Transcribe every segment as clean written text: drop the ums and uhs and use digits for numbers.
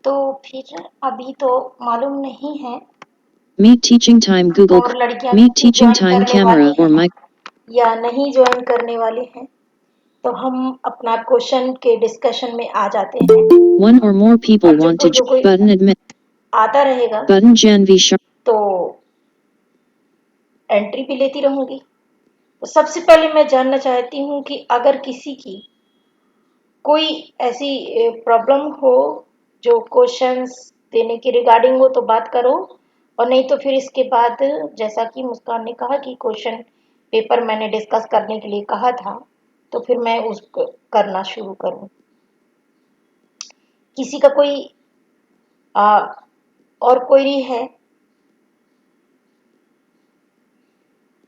तो फिर अभी तो मालूम नहीं है। Meet teaching time Google. और लड़कियां Meet भी teaching ज्वाइन time करने camera वाली or हैं mic. या नहीं ज्वाइन करने वाले हैं। तो हम अपना क्वेश्चन के डिस्कशन में आ जाते हैं। One or more people और want to जो कोई button admit. आता रहेगा Button Janvi Sharp. तो एंट्री भी लेती रहूंगी। तो सबसे पहले मैं जानना चाहती हूँ कि अगर किसी की कोई ऐसी प्रॉब्लम हो जो क्वेश्चंस देने के रिगार्डिंग हो तो बात करो, और नहीं तो फिर इसके बाद जैसा कि मुस्कान ने कहा कि क्वेश्चन पेपर मैंने डिस्कस करने के लिए कहा था, तो फिर मैं उसको करना शुरू करूं। किसी का कोई और क्वेरी है?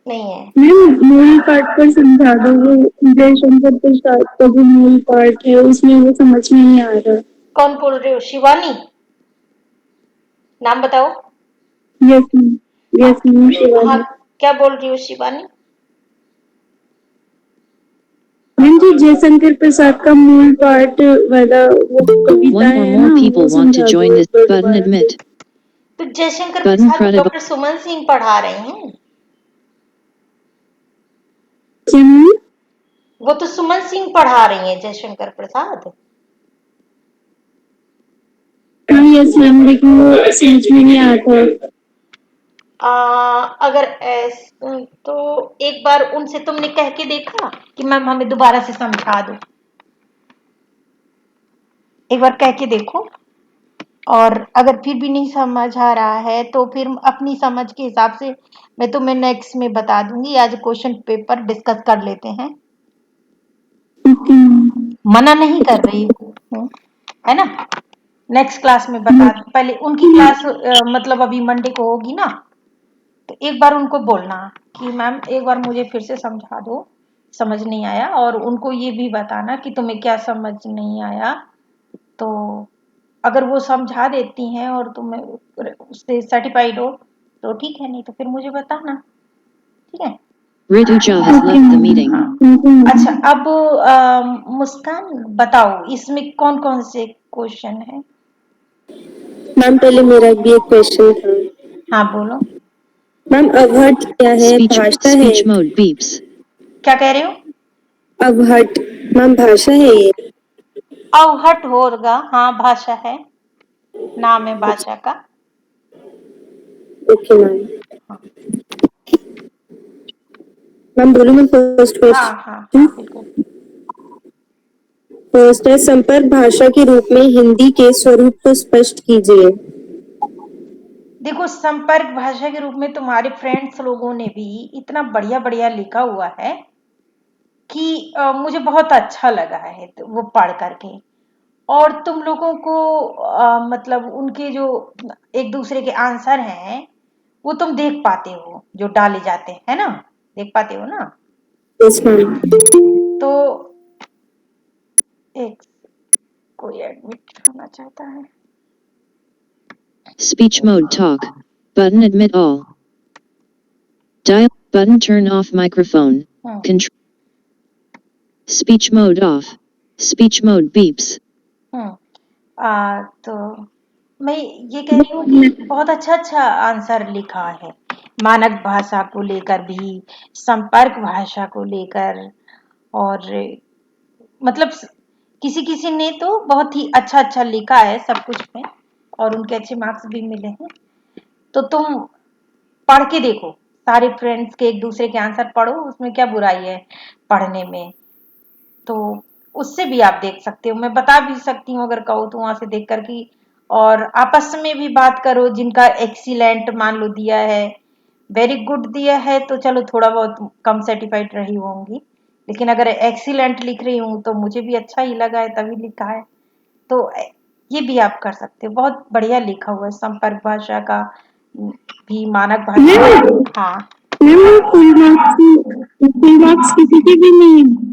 नहीं है। मैम मूल पार्ट पर समझा दो, वो जयशंकर प्रसाद का जो मूल पार्ट है उसमें वो समझ में नहीं आ रहा। कौन बोल रहे हो? शिवानी, नाम बताओ। यस मैम, यस मैम हाँ, शिवानी। क्या बोल रही हो शिवानी? मैम जी जयशंकर प्रसाद का मूल पार्ट वाला वो कविता One or है more ना, people वो want to समझा join दो this. एक बार Button दोबारा से। admit. तो जयशंकर Button प्रसाद Pratibha. डॉक्टर सुमन सिंह पढ़ा रहे हैं। क्या मैम? वो तो सुमन सिंह पढ़ा रही हैं जयशंकर प्रसाद। हाँ यस मैम, लेकिन वो समझ में नहीं आता। अगर तो एक बार उनसे तुमने कह के देखा कि मैम हमें दोबारा से समझा दो? एक बार कह के देखो, और अगर फिर भी नहीं समझ आ रहा है तो फिर अपनी समझ के हिसाब से मैं तुम्हें नेक्स्ट में बता दूंगी। आज क्वेश्चन पेपर डिस्कस कर लेते हैं। Okay ma'am. मना नहीं कर रही हूँ, है ना। नेक्स्ट क्लास में बता, पहले उनकी क्लास मतलब अभी मंडे को होगी ना, तो एक बार उनको बोलना कि मैम एक बार मुझे फिर से समझा दो, समझ नहीं आया। और उनको ये भी बताना कि तुम्हें क्या समझ नहीं आया। तो अगर वो समझा देती हैं और तुम्हें उससे सर्टिफाइड हो तो ठीक है, नहीं तो फिर मुझे बताना, ठीक है। Rituja has left the meeting. अच्छा, अब मुस्कान बताओ इसमें कौन कौन से क्वेश्चन है? मैम पहले मेरा भी एक क्वेश्चन था। हाँ बोलो। मैम अवहट क्या है? भाषा है? Speech mode beeps. क्या कह रहे हो? अवहट मैम भाषा है ये? अवहट होगा, हाँ भाषा है, नाम है भाषा का। Okay ma'am. हाँ मैम बोलूं मैं फर्स्ट हाँ क्वेश्चन? हाँ हाँ बिल्कुल। फर्स्ट है, संपर्क भाषा के रूप में हिंदी के स्वरूप को स्पष्ट कीजिए। देखो, संपर्क भाषा के रूप में तुम्हारे फ्रेंड्स लोगों ने भी इतना बढ़िया बढ़िया लिखा हुआ है कि मुझे बहुत अच्छा लगा है तो वो पढ़ करके। और तुम लोगों को मतलब उनके जो एक दूसरे के आंसर हैं वो तुम देख पाते हो, जो डाले जाते हैं, है ना, देख पाते हो ना। Yes ma'am. तो एक कोई एडमिट होना चाहता है। Speech mode talk. Button admit all. Dial button turn off microphone. Control. Speech mode off. Speech mode beeps. तो मैं ये कह रही हूँ कि बहुत अच्छा अच्छा आंसर लिखा है, मानक भाषा को लेकर भी, संपर्क भाषा को लेकर, और मतलब किसी किसी ने तो बहुत ही अच्छा अच्छा लिखा है सब कुछ में, और उनके अच्छे मार्क्स भी मिले हैं। तो तुम पढ़ के देखो, सारे फ्रेंड्स के एक दूसरे के आंसर पढ़ो, उसमें क्या बुराई है पढ़ने में। तो उससे भी आप देख सकते हो, मैं बता भी सकती हूँ अगर कहो तो वहां से देख कर की। और आपस में भी बात करो, जिनका एक्सीलेंट मान लो दिया है, वेरी गुड दिया है, तो चलो थोड़ा बहुत कम सर्टिफाइड रही होंगी, लेकिन अगर एक्सीलेंट लिख रही हूँ तो मुझे भी अच्छा ही लगा है तभी लिखा है। तो ये भी आप कर सकते हो, बहुत बढ़िया लिखा हुआ है संपर्क भाषा का भी, मानक भाषा। हाँ फुल मार्क्स किसी के भी नहीं है?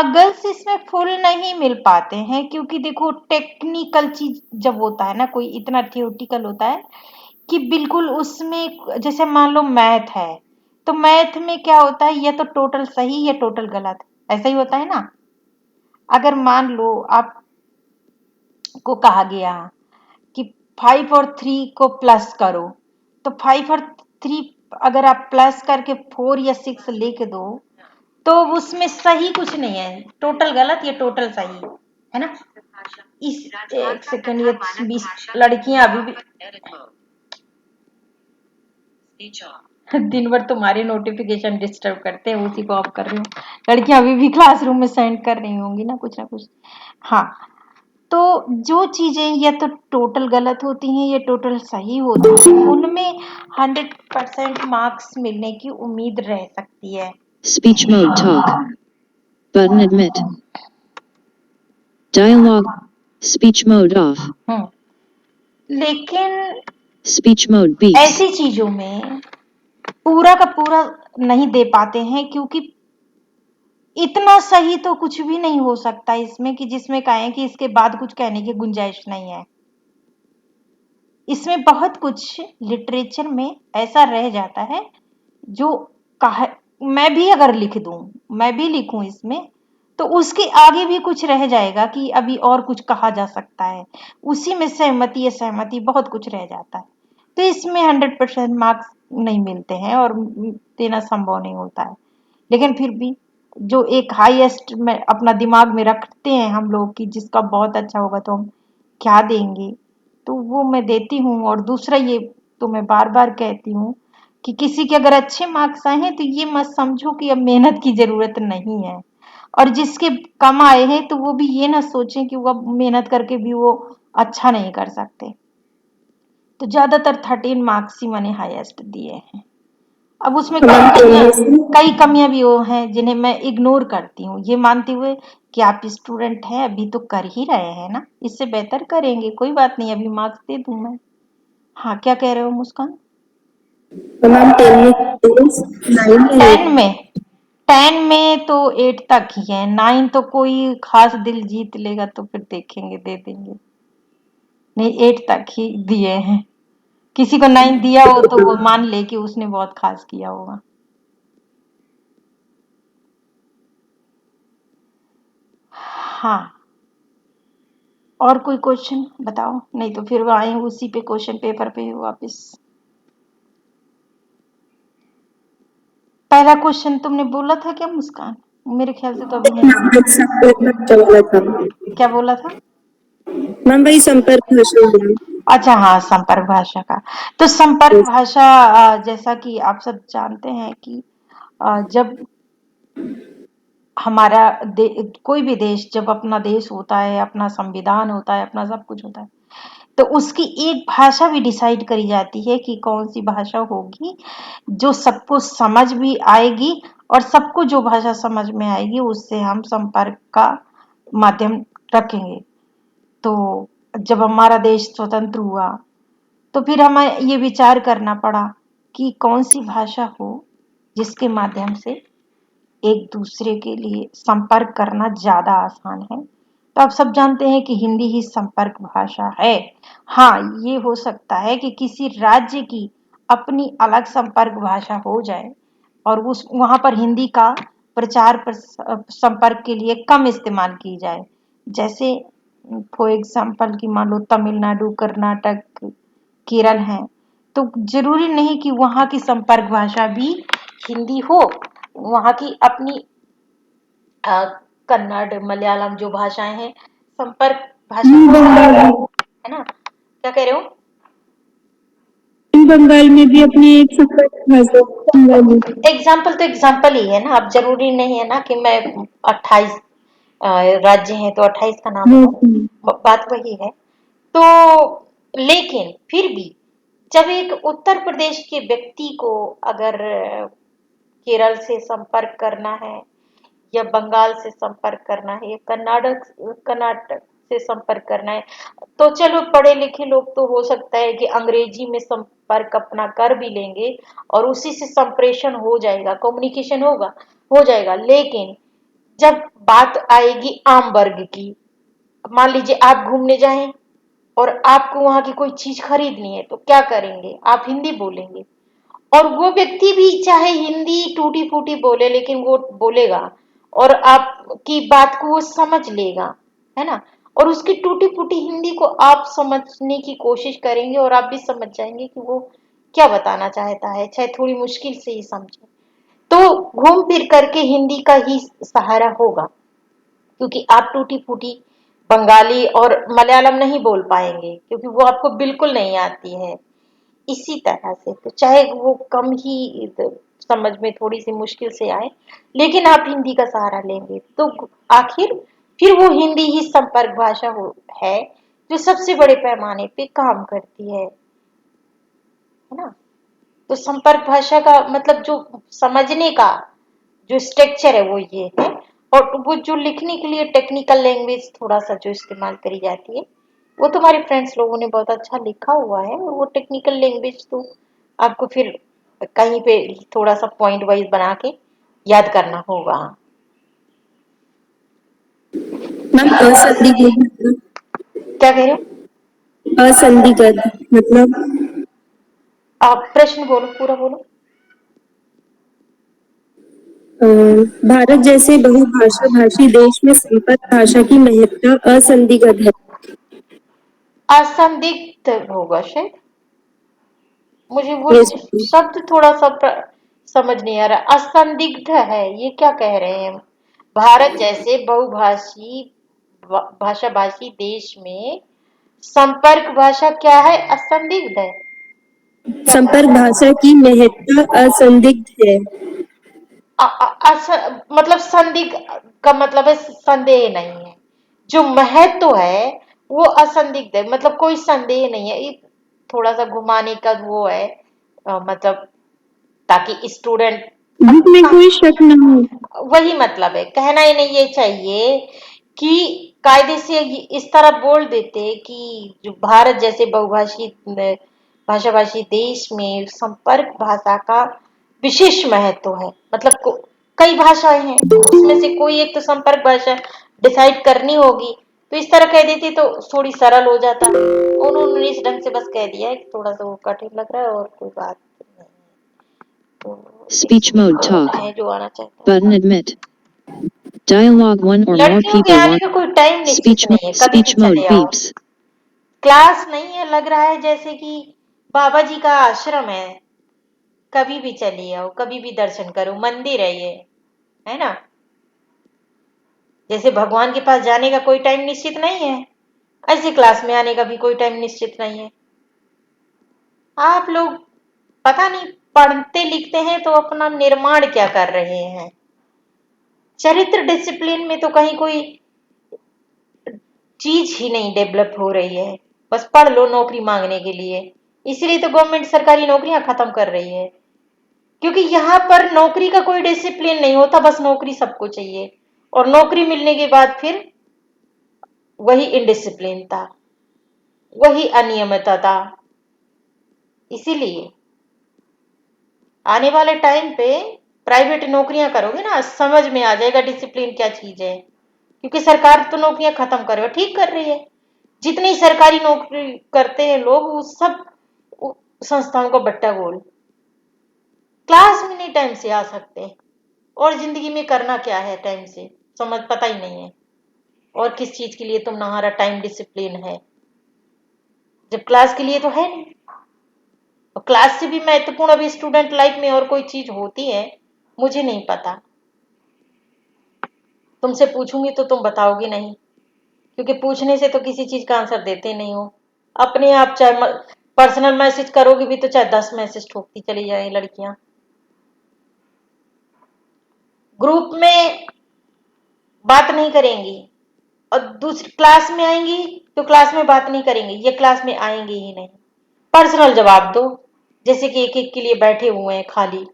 गर्ल्स इसमें फुल नहीं मिल पाते हैं, क्योंकि देखो टेक्निकल चीज जब होता है ना, कोई इतना थियोटिकल होता है कि बिल्कुल उसमें, जैसे मान लो मैथ है, तो मैथ में क्या होता है, या तो टोटल सही या टोटल गलत, ऐसा ही होता है ना। अगर मान लो आप को कहा गया कि 5 और 3 को प्लस करो, तो 5 और 3 अगर आप प्लस करके 4 या 6 लिख दो तो उसमें सही कुछ नहीं है, टोटल गलत या टोटल सही है ना। इस एक सेकंड, ये 20 लड़कियां अभी भी दिन भर तुम्हारे नोटिफिकेशन डिस्टर्ब करते हैं, उसी को ऑफ कर रही हूँ। लड़कियां अभी भी क्लासरूम में सेंड कर रही होंगी ना कुछ। हाँ, तो जो चीजें या तो टोटल गलत होती हैं या टोटल सही होती हैं, उनमें 100% मार्क्स मिलने की उम्मीद रह सकती है। Speech mode talk. Button admit. Dialogue. Speech mode off. लेकिन Speech mode beeps. ऐसी चीजों में पूरा का पूरा नहीं दे पाते हैं, क्योंकि इतना सही तो कुछ भी नहीं हो सकता इसमें कि जिसमें कहें कि इसके बाद कुछ कहने की गुंजाइश नहीं है। इसमें बहुत कुछ लिटरेचर में ऐसा रह जाता है जो मैं भी अगर लिख दूं, मैं भी लिखूं इसमें, तो उसके आगे भी कुछ रह जाएगा कि अभी और कुछ कहा जा सकता है, उसी में सहमति या सहमति बहुत कुछ रह जाता है। तो इसमें 100% मार्क्स नहीं मिलते हैं और देना संभव नहीं होता है। लेकिन फिर भी जो एक हाईएस्ट में अपना दिमाग में रखते हैं हम लोग कि जिसका बहुत अच्छा होगा तो हम क्या देंगे, तो वो मैं देती हूँ। और दूसरा ये तो मैं बार बार कहती हूँ कि किसी के अगर अच्छे मार्क्स आए हैं तो ये मत समझो कि अब मेहनत की जरूरत नहीं है, और जिसके कम आए हैं तो वो भी ये ना सोचें कि वो अब मेहनत करके भी वो अच्छा नहीं कर सकते। तो ज्यादातर 13 मार्क्स ही मैंने हाईएस्ट दिए हैं। अब उसमें कई कमियां भी वो हैं जिन्हें मैं इग्नोर करती हूँ, ये मानते हुए कि आप स्टूडेंट हैं, अभी तो कर ही रहे हैं ना, इससे बेहतर करेंगे, कोई बात नहीं, अभी मार्क्स दे दूं मैं। हाँ, क्या कह रहे हो मुस्कान? मैम 10 में 10 में तो 8 तक ही है, 9 तो कोई खास दिल जीत लेगा तो फिर देखेंगे, दे देंगे। नहीं, 8 तक ही दिए हैं। किसी को 9 दिया हो तो वो मान ले कि उसने बहुत खास किया होगा। हाँ, और कोई क्वेश्चन बताओ, नहीं तो फिर आए उसी पे क्वेश्चन पेपर पे वापस। पहला क्वेश्चन तुमने बोला था क्या मुस्कान? मेरे ख्याल से तो अभी नहीं। क्या बोला था? मैम वही संपर्क भाषा। अच्छा, हाँ, संपर्क भाषा का। तो संपर्क भाषा जैसा कि आप सब जानते हैं कि जब हमारा कोई भी देश, जब अपना देश होता है, अपना संविधान होता है, अपना सब कुछ होता है, तो उसकी एक भाषा भी डिसाइड करी जाती है कि कौन सी भाषा होगी जो सबको समझ भी आएगी, और सबको जो भाषा समझ में आएगी उससे हम संपर्क का माध्यम रखेंगे। तो जब हमारा देश स्वतंत्र हुआ तो फिर हमें ये विचार करना पड़ा कि कौन सी भाषा हो जिसके माध्यम से एक दूसरे के लिए संपर्क करना ज्यादा आसान है। तो आप सब जानते हैं कि हिंदी ही संपर्क भाषा है। हाँ, ये हो सकता है कि किसी राज्य की अपनी अलग संपर्क भाषा हो जाए और उस वहां पर हिंदी का प्रचार संपर्क के लिए कम इस्तेमाल की जाए। जैसे फॉर एग्जाम्पल कि मान लो तमिलनाडु, कर्नाटक, केरल है, तो जरूरी नहीं कि वहां की संपर्क भाषा भी हिंदी हो। वहां की अपनी कन्नड़, मलयालम जो भाषाएं हैं संपर्क भाषा है ना। क्या कह रहे हो? बंगाल में भी अपनी एक संपर्क भाषा बंगाली। एग्जाम्पल तो एग्जाम्पल ही है ना, अब जरूरी नहीं है ना कि मैं 28 राज्य हैं तो 28 का नाम बताऊं, बात वही है। तो लेकिन फिर भी जब एक उत्तर प्रदेश के व्यक्ति को अगर केरल से संपर्क करना है या बंगाल से संपर्क करना है या कर्नाटक से संपर्क करना है, तो चलो पढ़े लिखे लोग तो हो सकता है कि अंग्रेजी में संपर्क अपना कर भी लेंगे और उसी से संप्रेषण हो जाएगा, कम्युनिकेशन हो जाएगा। लेकिन जब बात आएगी आम वर्ग की, मान लीजिए आप घूमने जाएं और आपको वहां की कोई चीज खरीदनी है, तो क्या करेंगे? आप हिंदी बोलेंगे, और वो व्यक्ति भी चाहे हिंदी टूटी फूटी बोले लेकिन वो बोलेगा और आपकी बात को वो समझ लेगा, है ना। और उसकी टूटी-फूटी हिंदी को आप समझने की कोशिश करेंगे और आप भी समझ जाएंगे कि वो क्या बताना चाहता है, चाहे थोड़ी मुश्किल से ही समझे। तो घूम फिर करके हिंदी का ही सहारा होगा, क्योंकि आप टूटी-फूटी बंगाली और मलयालम नहीं बोल पाएंगे, क्योंकि वो आपको बिल्कुल नहीं आती है। इसी तरह से तो चाहे वो कम ही समझ में थोड़ी सी मुश्किल से आए, लेकिन आप हिंदी का सहारा लेंगे तो आखिर फिर वो हिंदी ही संपर्क भाषा है जो सबसे बड़े पैमाने पे काम करती है ना। तो संपर्क भाषा का मतलब जो समझने का जो स्ट्रक्चर है वो ये है। और वो जो लिखने के लिए टेक्निकल लैंग्वेज थोड़ा सा जो इस्तेमाल करी जाती है, वो तुम्हारे फ्रेंड्स लोगों ने बहुत अच्छा लिखा हुआ है। वो टेक्निकल लैंग्वेज तो आपको फिर कहीं पे थोड़ा सा पॉइंट वाइज बना के याद करना होगा। मैम असंदिग्ध क्या कह रहे हो? असंदिग्ध मतलब आप प्रश्न बोलो, पूरा बोलो। भारत जैसे बहुभाषा भाषी देश में संपर्क भाषा की महत्ता असंदिग्ध है। असंदिग्ध होगा शायद, मुझे वो यस। शब्द थोड़ा सा समझ नहीं आ रहा। असंदिग्ध है, ये क्या कह रहे हैं? भारत जैसे बहुभाषी भाषा भाषी देश में संपर्क भाषा क्या है? असंदिग्ध है। क्या कह संपर्क रहे हैं? भाषा की महत्ता असंदिग्ध है। मतलब संदिग्ध का मतलब है संदेह नहीं है। जो महत्व है वो असंदिग्ध है, मतलब कोई संदेह नहीं है। ये थोड़ा सा घुमाने का वो है, मतलब ताकि स्टूडेंट जिसमें कोई शक न हो। वही मतलब है। कहना ही नहीं ये चाहिए कि कायदे से इस तरह बोल देते कि जो भारत जैसे बहुभाषी भाषा भाषी देश में संपर्क भाषा का विशेष महत्व है। मतलब कई भाषाएं हैं, उसमें से कोई एक तो संपर्क भाषा डिसाइड करनी होगी, तो इस तरह कह देती तो थोड़ी सरल हो जाता। उन्होंने इस ढंग से बस कह दिया है कि थोड़ा सा वो कठिन लग रहा है और कोई बात नहीं। तो Speech इसमें mode कौन talk. है जो आना चाहता Button है? admit. Dialogue 1 or more लड़कियों के people आने want. का कोई टाइम निश्चित नहीं है, कभी भी Speech mode चले आओ। beeps. क्लास नहीं है, लग रहा है जैसे कि बाबा जी का आश्रम है। कभी भी चली आओ, कभी भी दर्शन करो, मंदिर है ये, है ना। जैसे भगवान के पास जाने का कोई टाइम निश्चित नहीं है, ऐसे क्लास में आने का भी कोई टाइम निश्चित नहीं है। आप लोग पता नहीं पढ़ते लिखते हैं तो अपना निर्माण क्या कर रहे हैं। चरित्र डिसिप्लिन में तो कहीं कोई चीज ही नहीं डेवलप हो रही है। बस पढ़ लो नौकरी मांगने के लिए। इसीलिए तो गवर्नमेंट सरकारी नौकरियां खत्म कर रही है, क्योंकि यहाँ पर नौकरी का कोई डिसिप्लिन नहीं होता, बस नौकरी सबको चाहिए। और नौकरी मिलने के बाद फिर वही इनडिसिप्लिनता, वही अनियमितता। इसीलिए आने वाले टाइम पे प्राइवेट नौकरियां करोगे ना, समझ में आ जाएगा डिसिप्लिन क्या चीज है। क्योंकि सरकार तो नौकरियां खत्म कर रही है, ठीक कर रही है। जितनी सरकारी नौकरी करते हैं लोग, वो सब संस्थाओं का बट्टा गोल। क्लास में नहीं टाइम से आ सकते, और जिंदगी में करना क्या है टाइम से, समझ पता ही नहीं है। और किस चीज के लिए तुम्हारा टाइम डिसिप्लिन है, जब क्लास के लिए तो है नहीं। और क्लास से भी महत्वपूर्ण अभी स्टूडेंट लाइफ में और कोई चीज होती है, मुझे नहीं पता। तुमसे पूछूंगी तो तुम बताओगी नहीं, क्योंकि पूछने से तो किसी चीज का आंसर देते नहीं हो। अपने आप चाहे पर्सनल मैसेज करोगे भी तो चाहे 10 मैसेज ठोकती चली जाए लड़कियां। ग्रुप में बात नहीं करेंगी, और दूसरी क्लास में आएंगी तो क्लास में बात नहीं करेंगी, ये क्लास में आएंगे ही नहीं। पर्सनल जवाब दो, जैसे कि एक एक के लिए बैठे हुए हैं खाली।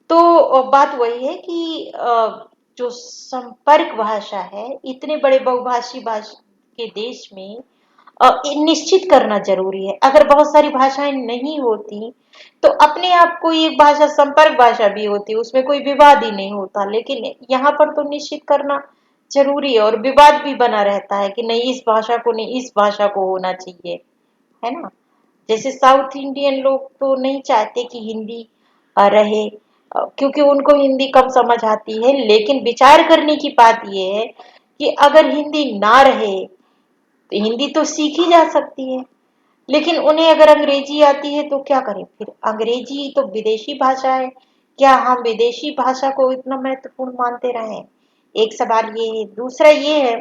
तो बात वही है कि जो संपर्क भाषा है इतने बड़े बहुभाषी भाषा के देश में निश्चित करना जरूरी है। अगर बहुत सारी भाषाएं नहीं होती तो अपने आप कोई एक भाषा संपर्क भाषा भी होती, उसमें कोई विवाद ही नहीं होता। लेकिन यहाँ पर तो निश्चित करना जरूरी है, और विवाद भी बना रहता है कि नहीं इस भाषा को नहीं, इस भाषा को होना चाहिए, है ना। जैसे साउथ इंडियन लोग तो नहीं चाहते कि हिंदी रहे, क्योंकि उनको हिंदी कम समझ आती है। लेकिन विचार करने की बात यह है कि अगर हिंदी ना रहे तो हिंदी तो सीखी जा सकती है, लेकिन उन्हें अगर अंग्रेजी आती है तो क्या करें फिर? अंग्रेजी तो विदेशी भाषा है, क्या हम विदेशी भाषा को इतना महत्वपूर्ण मानते रहें? एक सवाल ये है। दूसरा ये है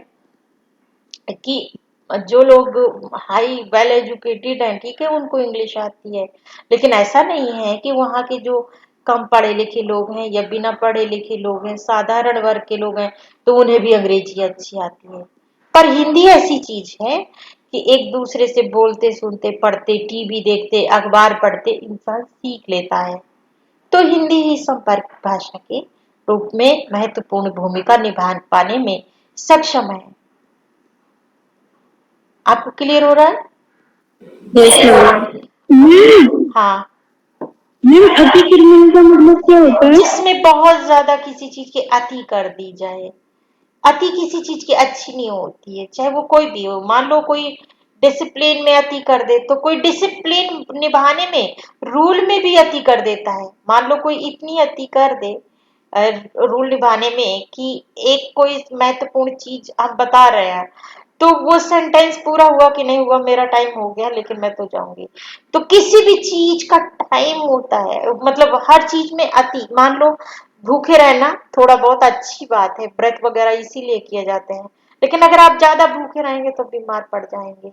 कि जो लोग हाई वेल एजुकेटेड हैं, ठीक है, उनको इंग्लिश आती है, लेकिन ऐसा नहीं है कि वहाँ के जो कम पढ़े लिखे लोग हैं या बिना पढ़े लिखे लोग हैं, साधारण वर्ग के लोग हैं, तो उन्हें भी अंग्रेजी अच्छी आती है। पर हिंदी ऐसी चीज है कि एक दूसरे से बोलते सुनते पढ़ते टीवी देखते अखबार पढ़ते इंसान सीख लेता है। तो हिंदी ही संपर्क भाषा के रूप में महत्वपूर्ण भूमिका निभा पाने में सक्षम है। आपको क्लियर हो रहा है? Yes ma'am. हाँ, मैम अतिक्रमण का मतलब क्या होता है? जिसमें बहुत ज्यादा किसी चीज की अति कर दी जाए। अति किसी चीज की अच्छी नहीं होती है, चाहे वो कोई भी हो। मान लो कोई डिसिप्लिन में अति कर दे, तो कोई डिसिप्लिन निभाने में रूल में भी अति कर देता है। मान लो कोई इतनी अति कर दे रूल निभाने में कि एक कोई महत्वपूर्ण चीज हम बता रहे हैं, तो वो सेंटेंस पूरा हुआ कि नहीं हुआ, मेरा टाइम हो गया लेकिन मैं तो जाऊंगी। तो किसी भी चीज का टाइम होता है, मतलब हर चीज में अति। मान लो भूखे रहना थोड़ा बहुत अच्छी बात है, व्रत वगैरह इसीलिए किए जाते हैं, लेकिन अगर आप ज्यादा भूखे रहेंगे तो बीमार पड़ जाएंगे।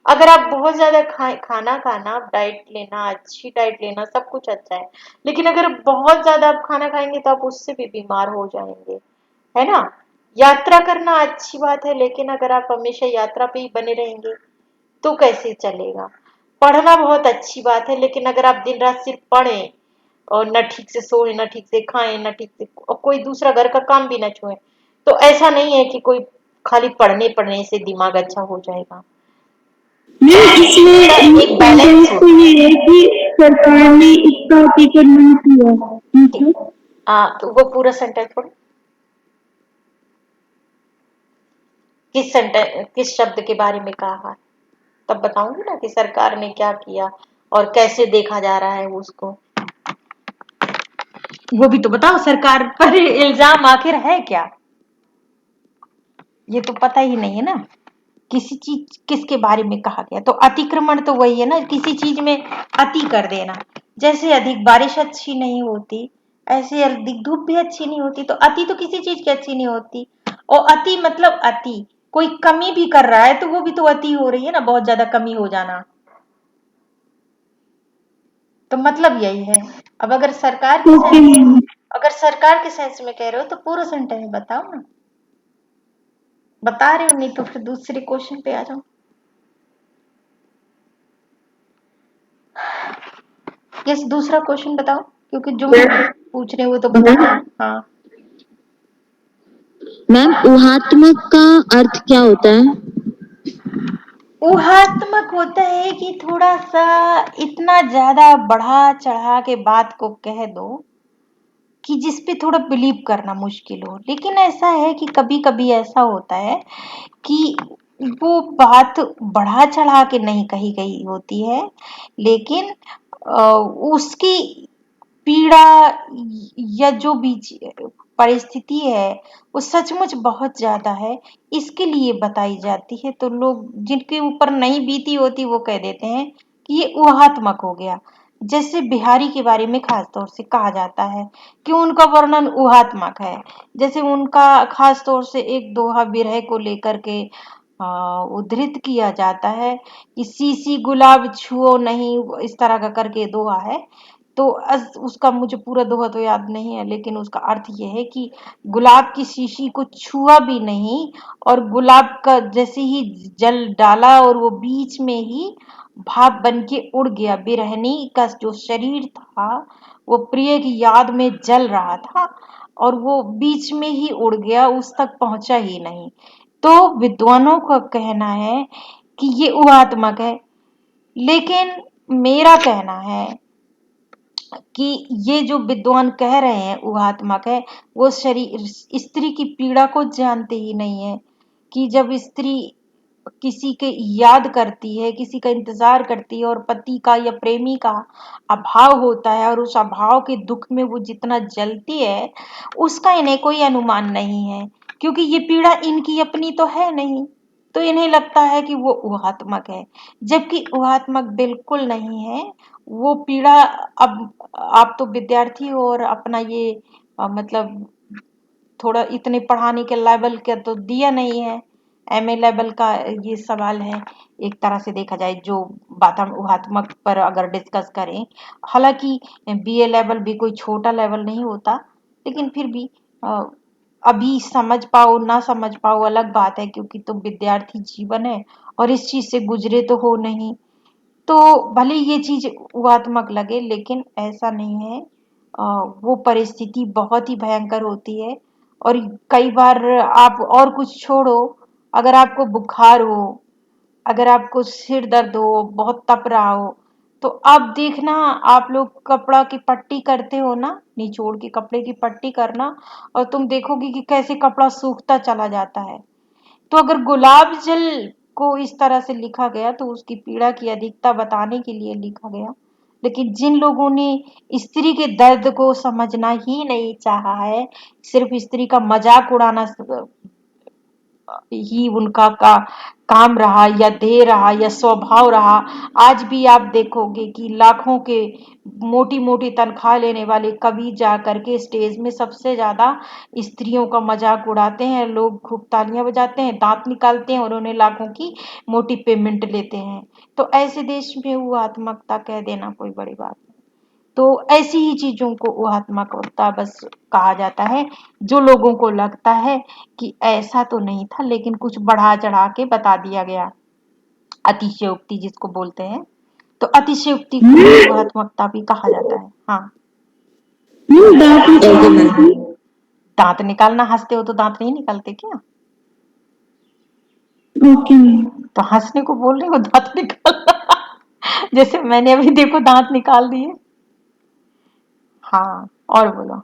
अगर आप बहुत ज्यादा खाना खाना, डाइट लेना, अच्छी डाइट लेना, सब कुछ अच्छा है, लेकिन अगर बहुत ज्यादा आप खाना खाएंगे तो आप उससे भी बीमार हो जाएंगे, है ना? यात्रा करना अच्छी बात है, लेकिन अगर आप हमेशा यात्रा पे ही बने रहेंगे तो कैसे चलेगा? पढ़ना बहुत अच्छी बात है, लेकिन अगर आप दिन रात सिर्फ पढ़ें और न ठीक से सोए, न ठीक से खाएं, न ठीक से और कोई दूसरा घर का काम भी न छुए, तो ऐसा नहीं है कि कोई खाली पढ़ने पढ़ने से दिमाग अच्छा हो जाएगा। मैम इसमें एक बैलेंस सेंटेंस तो होता ये है कि सरकार ने इसका अतिक्रमण किया, ठीक है। है? तो वो पूरा सेंटेंस पढ़ो। किस शब्द के बारे में कहा है, तब बताऊंगी ना कि सरकार ने क्या किया और कैसे देखा जा रहा है उसको। वो भी तो बताओ, सरकार पर इल्जाम आखिर है क्या? ये तो पता ही नहीं है ना किसी चीज किसके बारे में कहा गया। तो अतिक्रमण तो वही है ना, किसी चीज में अति कर देना। जैसे अधिक बारिश अच्छी नहीं होती, ऐसे अधिक धूप भी अच्छी नहीं होती। तो अति तो किसी चीज की अच्छी नहीं होती। और अति मतलब अति, कोई कमी भी कर रहा है तो वो भी तो अति हो रही है ना, बहुत ज्यादा कमी हो जाना। तो मतलब यही है। अब ओके मैम। अगर सरकार के सेंस में कह रहे हो तो पूरा सेंटेंस बताओ ना। बता रहे हो, नहीं तो फिर दूसरे क्वेश्चन पे आ जाओ। यस, दूसरा क्वेश्चन बताओ, क्योंकि जो पूछ रहे हो वो तो बताना है। हाँ, मैम ऊहात्मक का अर्थ क्या होता है? ऊहात्मक होता है कि थोड़ा सा इतना ज्यादा बढ़ा चढ़ा के बात को कह दो कि जिसपे थोड़ा बिलीव करना मुश्किल हो। लेकिन ऐसा है कि कभी कभी ऐसा होता है कि वो बात बढ़ा चढ़ा के नहीं कही गई होती है, लेकिन उसकी पीड़ा या जो भी परिस्थिति है वो सचमुच बहुत ज्यादा है, इसके लिए बताई जाती है। तो लोग जिनके ऊपर नहीं बीती होती वो कह देते हैं कि ये ऊहात्मक हो गया। जैसे बिहारी के बारे में खास तौर से कहा जाता है कि उनका वर्णन ऊहात्मक है। जैसे उनका खास तौर से एक दोहा विरह को लेकर के उद्धृत किया जाता है कि सीसी गुलाब छुओ नहीं, इस तरह का करके दोहा है। तो उसका मुझे पूरा दोहा तो याद नहीं है, लेकिन उसका अर्थ ये है कि गुलाब की शीशी को छुआ भी नहीं और गुलाब का जैसे ही जल डाला और वो बीच में ही भाप बन के उड़ गया। बिरहनी का जो शरीर था वो प्रिय की याद में जल रहा था और वो बीच में ही उड़ गया, उस तक पहुंचा ही नहीं। तो विद्वानों का कहना है कि ये ऊहात्मक है, लेकिन मेरा कहना है कि ये जो विद्वान कह रहे हैं ऊहात्मक है, वो शरीर स्त्री की पीड़ा को जानते ही नहीं है कि जब स्त्री किसी के याद करती है, किसी का इंतजार करती है और पति का या प्रेमी का अभाव होता है और उस अभाव के दुख में वो जितना जलती है, उसका इन्हें कोई अनुमान नहीं है। क्योंकि ये पीड़ा इनकी अपनी तो है नहीं, तो इन्हें लगता है कि वो ऊहात्मक है, जबकि ऊहात्मक बिल्कुल नहीं है। वो पीड़ा, अब आप तो विद्यार्थी हो और अपना ये मतलब थोड़ा इतने पढ़ाने के लेवल का तो दिया नहीं है। एमए लेवल का ये सवाल है, एक तरह से देखा जाए जो ऊहात्मक पर अगर डिस्कस करें। हालांकि बीए लेवल भी कोई छोटा लेवल नहीं होता, लेकिन फिर भी अभी समझ पाओ ना समझ पाओ अलग बात है, क्योंकि तो विद्यार्थी जीवन है और इस चीज से गुजरे तो हो नहीं। तो भले ये चीज ऊहात्मक लगे, लेकिन ऐसा नहीं है। वो परिस्थिति बहुत ही भयंकर होती है। और कई बार आप और कुछ छोड़ो, अगर आपको बुखार हो, अगर आपको सिर दर्द हो, बहुत तप रहा हो, तो आप देखना, आप लोग कपड़ा की पट्टी करते हो ना, निचोड़ के कपड़े की पट्टी करना, और तुम देखोगे कि कैसे कपड़ा सूखता चला जाता है। तो अगर गुलाब जल को इस तरह से लिखा गया तो उसकी पीड़ा की अधिकता बताने के लिए लिखा गया। लेकिन जिन लोगों ने स्त्री के दर्द को समझना ही नहीं चाहा है, सिर्फ स्त्री का मजाक उड़ाना ही उनका काम रहा, या दे रहा, या स्वभाव रहा। आज भी आप देखोगे कि लाखों के मोटी मोटी तनख्वाह लेने वाले कवि जा करके स्टेज में सबसे ज्यादा स्त्रियों का मजाक उड़ाते हैं, लोग खूब तालियां बजाते हैं, दांत निकालते हैं और उन्हें लाखों की मोटी पेमेंट लेते हैं। तो ऐसे देश में वो आत्मकता कह देना कोई बड़ी बात नहीं। तो ऐसी ही चीजों को ऊहात्मकता बस कहा जाता है, जो लोगों को लगता है कि ऐसा तो नहीं था, लेकिन कुछ बढ़ा चढ़ा के बता दिया गया। अतिशयोक्ति जिसको बोलते हैं, तो अतिशयोक्ति को ऊहात्मकता भी कहा जाता है। हाँ, दांत ओके निकालने मैम। की। दांत निकालना, हंसते हो तो दांत नहीं निकलते क्या? Okay ma'am. तो हंसने को बोल रही हो दांत निकालना जैसे मैंने अभी देखो दांत निकाल दिए। हाँ, और बोलो।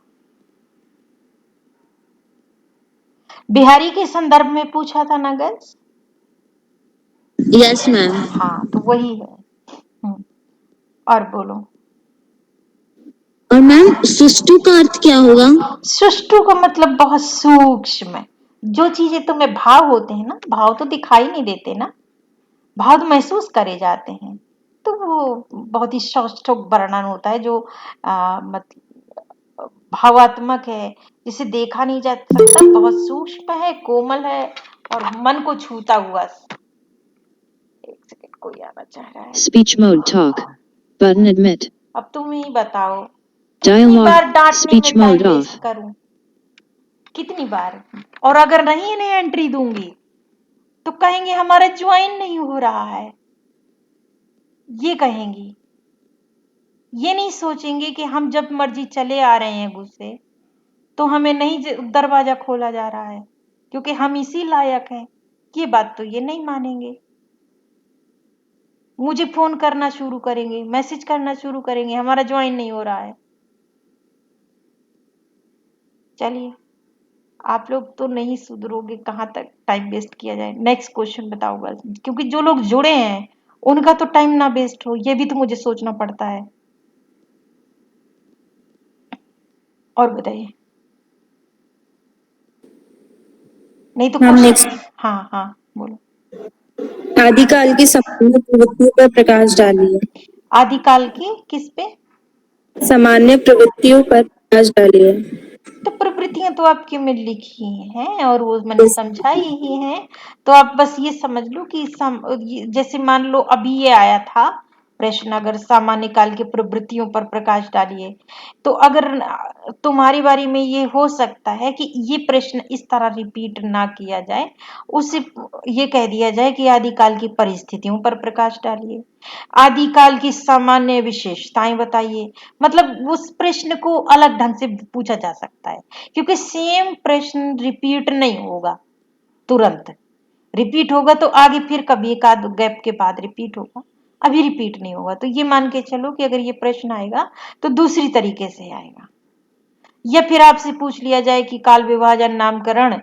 बिहारी के संदर्भ में पूछा था ना गर्ल्स? Yes ma'am. हाँ, तो वही है। और बोलो। और मैम सुष्टु का अर्थ क्या होगा? सुष्टु का मतलब बहुत सूक्ष्म है। जो चीजें तुम्हें भाव होते हैं ना, भाव तो दिखाई नहीं देते ना, भाव तो महसूस करे जाते हैं। तो वो बहुत ही सौष्ठव वर्णन होता है, जो मतलब भावात्मक है, जिसे देखा नहीं जा सकता, बहुत सूक्ष्म है, कोमल है और मन को छूता हुआ। एक सेकंड, कोई आना चाह रहा है। Speech mode talk. Button admit. अब तुम ही बताओ, कितनी Dialogue. बार डांटने में Speech time mode waste off. करूं? कितनी बार? और अगर नहीं इन्हें एंट्री दूंगी तो कहेंगे हमारा ज्वाइन नहीं हो रहा है, ये कहेंगी। ये नहीं सोचेंगे कि हम जब मर्जी चले आ रहे हैं गुस्से, तो हमें नहीं दरवाजा खोला जा रहा है, क्योंकि हम इसी लायक हैं। ये बात तो ये नहीं मानेंगे। मुझे फोन करना शुरू करेंगे, मैसेज करना शुरू करेंगे, हमारा ज्वाइन नहीं हो रहा है। चलिए, आप लोग तो नहीं सुधरोगे, कहाँ तक टाइम वेस्ट किया जाए। नेक्स्ट क्वेश्चन बताओ बस, क्योंकि जो लोग जुड़े हैं उनका तो टाइम ना वेस्ट हो, ये भी तो मुझे सोचना पड़ता है। और बताइए, नहीं तो मैम क्वेश्चन। नेक्स्ट। हाँ हाँ, बोलो। आदिकाल की सामान्य प्रवृत्तियों पर प्रकाश डालिए। आदिकाल की किस पे? सामान्य प्रवृत्तियों पर प्रकाश डालिए। तो प्रवृत्तियां तो आपके में लिखी हैं और वो मैंने समझाई ही हैं। तो आप बस ये समझ लो कि जैसे मान लो अभी ये आया था प्रश्न, अगर सामान्य काल की प्रवृत्तियों पर प्रकाश डालिए, तो अगर तुम्हारी बारी में ये हो सकता है कि ये प्रश्न इस तरह रिपीट ना किया जाए, उसे ये कह दिया जाए कि आदिकाल की परिस्थितियों पर प्रकाश डालिए, आदिकाल की सामान्य विशेषताएं बताइए। मतलब उस प्रश्न को अलग ढंग से पूछा जा सकता है, क्योंकि सेम प्रश्न रिपीट नहीं होगा तुरंत। रिपीट होगा तो आगे फिर कभी एक आध गैप के बाद रिपीट होगा, अभी रिपीट नहीं होगा। तो ये मान के चलो कि अगर ये प्रश्न आएगा तो दूसरी तरीके से आएगा। या फिर आपसे पूछ लिया जाए कि काल विभाजन, नामकरण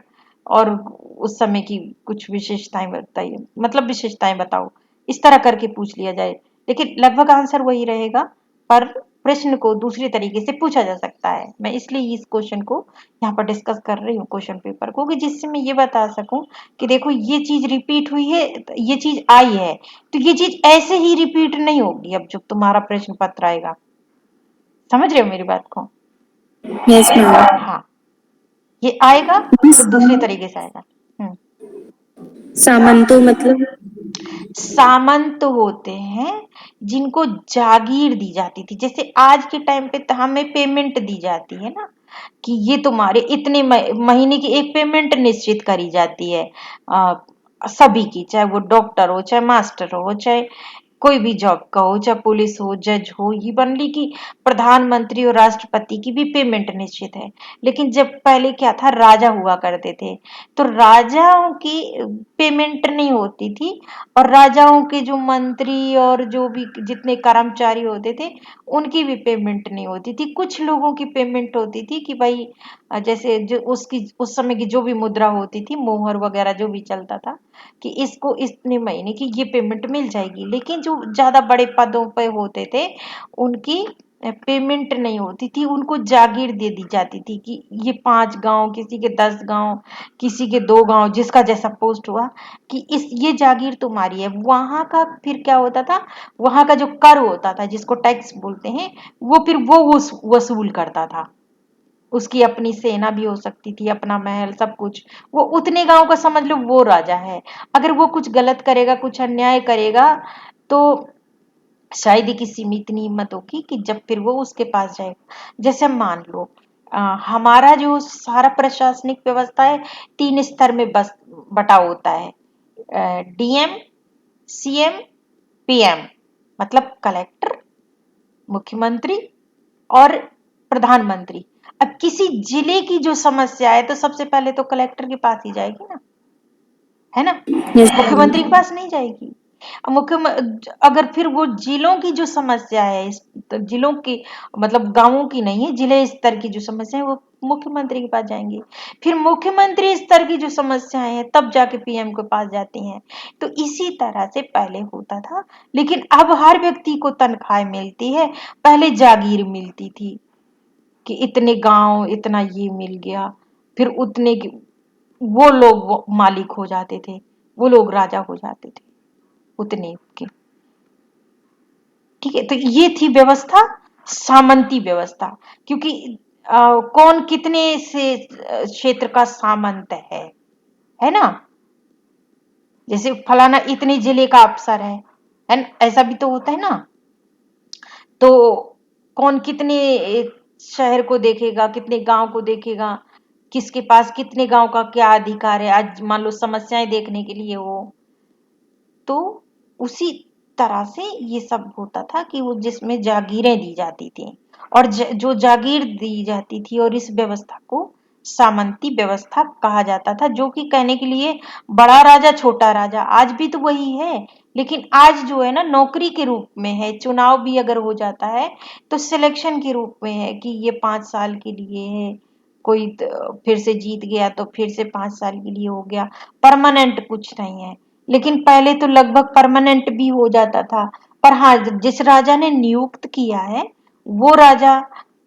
और उस समय की कुछ विशेषताएं बताइए, मतलब विशेषताएं बताओ, इस तरह करके पूछ लिया जाए। लेकिन लगभग आंसर वही रहेगा, पर प्रश्न को दूसरे तरीके से पूछा जा सकता है। मैं इसलिए इस क्वेश्चन को यहाँ पर डिस्कस कर रही हूँ क्वेश्चन पेपर को, कि जिससे मैं ये बता सकूं कि देखो ये चीज रिपीट हुई है, ये चीज आई है, तो ये चीज ऐसे ही रिपीट नहीं होगी अब जब तुम्हारा प्रश्न पत्र आएगा। समझ रहे हो मेरी बात को? Yes ma'am. हाँ, ये आएगा तो दूसरे तरीके से आएगा। सामंतो मतलब? सामंत होते हैं जिनको जागीर दी जाती थी। जैसे आज के टाइम पे हमें पेमेंट दी जाती है ना, कि ये तुम्हारे इतने महीने की एक पेमेंट निश्चित करी जाती है सभी की, चाहे वो डॉक्टर हो, चाहे मास्टर हो, चाहे कोई भी जॉब का हो, चाहे पुलिस हो, जज हो, ये बनली की प्रधानमंत्री और राष्ट्रपति की भी पेमेंट निश्चित है। लेकिन जब पहले क्या था, राजा हुआ करते थे, तो राजाओं की पेमेंट नहीं होती थी, और राजाओं के जो मंत्री और जो भी जितने कर्मचारी होते थे उनकी भी पेमेंट नहीं होती थी। कुछ लोगों की पेमेंट होती थी कि भाई जैसे जो उसकी उस समय की जो भी मुद्रा होती थी, मोहर वगैरह जो भी चलता था, कि इसको इतने महीने की ये पेमेंट मिल जाएगी। लेकिन जो ज्यादा बड़े पदों पे होते थे उनकी पेमेंट नहीं होती थी, उनको जागीर दे दी जाती थी कि ये 5 गांव, किसी के 10 गांव, किसी के 2 गांव, जिसका जैसा पोस्ट हुआ, कि इस ये जागीर तुम्हारी है। वहां का फिर क्या होता था, वहां का जो कर होता था जिसको टैक्स बोलते हैं, वो फिर वो वसूल करता था। उसकी अपनी सेना भी हो सकती थी, अपना महल, सब कुछ। वो उतने गांव का समझ लो वो राजा है। अगर वो कुछ गलत करेगा, कुछ अन्याय करेगा, तो शायद ही किसी में इतनी हिम्मत होगी कि जब फिर वो उसके पास जाएगा। जैसे मान लो हमारा जो सारा प्रशासनिक व्यवस्था है 3 स्तर में बस बटा होता है, डीएम, सीएम, पीएम, मतलब कलेक्टर, मुख्यमंत्री और प्रधानमंत्री। अब किसी जिले की जो समस्या है तो सबसे पहले तो कलेक्टर के पास ही जाएगी ना, है ना, यस मुख्यमंत्री के मैम। पास नहीं जाएगी। अगर फिर वो जिलों की जो समस्या है, तो जिलों की मतलब गांवों की नहीं है, जिले स्तर की जो समस्या है वो मुख्यमंत्री के पास जाएंगी। फिर मुख्यमंत्री स्तर की जो समस्याएं हैं तब जाके पीएम के पास जाती हैं। तो इसी तरह से पहले होता था। लेकिन अब हर व्यक्ति को तनख्वाह मिलती है, पहले जागीर मिलती थी कि इतने गांव, इतना ये मिल गया, फिर उतने की वो लोग वो मालिक हो जाते थे, वो लोग राजा हो जाते थे उतने के। ठीक है, तो ये थी व्यवस्था, सामंती व्यवस्था। क्योंकि कौन कितने से क्षेत्र का सामंत है ना। जैसे फलाना इतने जिले का अफसर है ना? ऐसा भी तो होता है ना। तो कौन कितने शहर को देखेगा, कितने गांव को देखेगा, किसके पास कितने गांव का क्या अधिकार है, आज मान लो समस्याएं देखने के लिए हो। तो उसी तरह से ये सब होता था कि वो जिसमें जागीरें दी जाती थी, और जो जागीर दी जाती थी, और इस व्यवस्था को सामंती व्यवस्था कहा जाता था। जो कि कहने के लिए बड़ा राजा, छोटा राजा, आज भी तो वही है। लेकिन आज जो है ना, नौकरी के रूप में है। चुनाव भी अगर हो जाता है तो सिलेक्शन के रूप में है कि ये 5 साल के लिए है। कोई फिर से जीत गया तो फिर से 5 साल के लिए हो गया, परमानेंट कुछ नहीं है। लेकिन पहले तो लगभग परमानेंट भी हो जाता था। पर हाँ, जिस राजा ने नियुक्त किया है वो राजा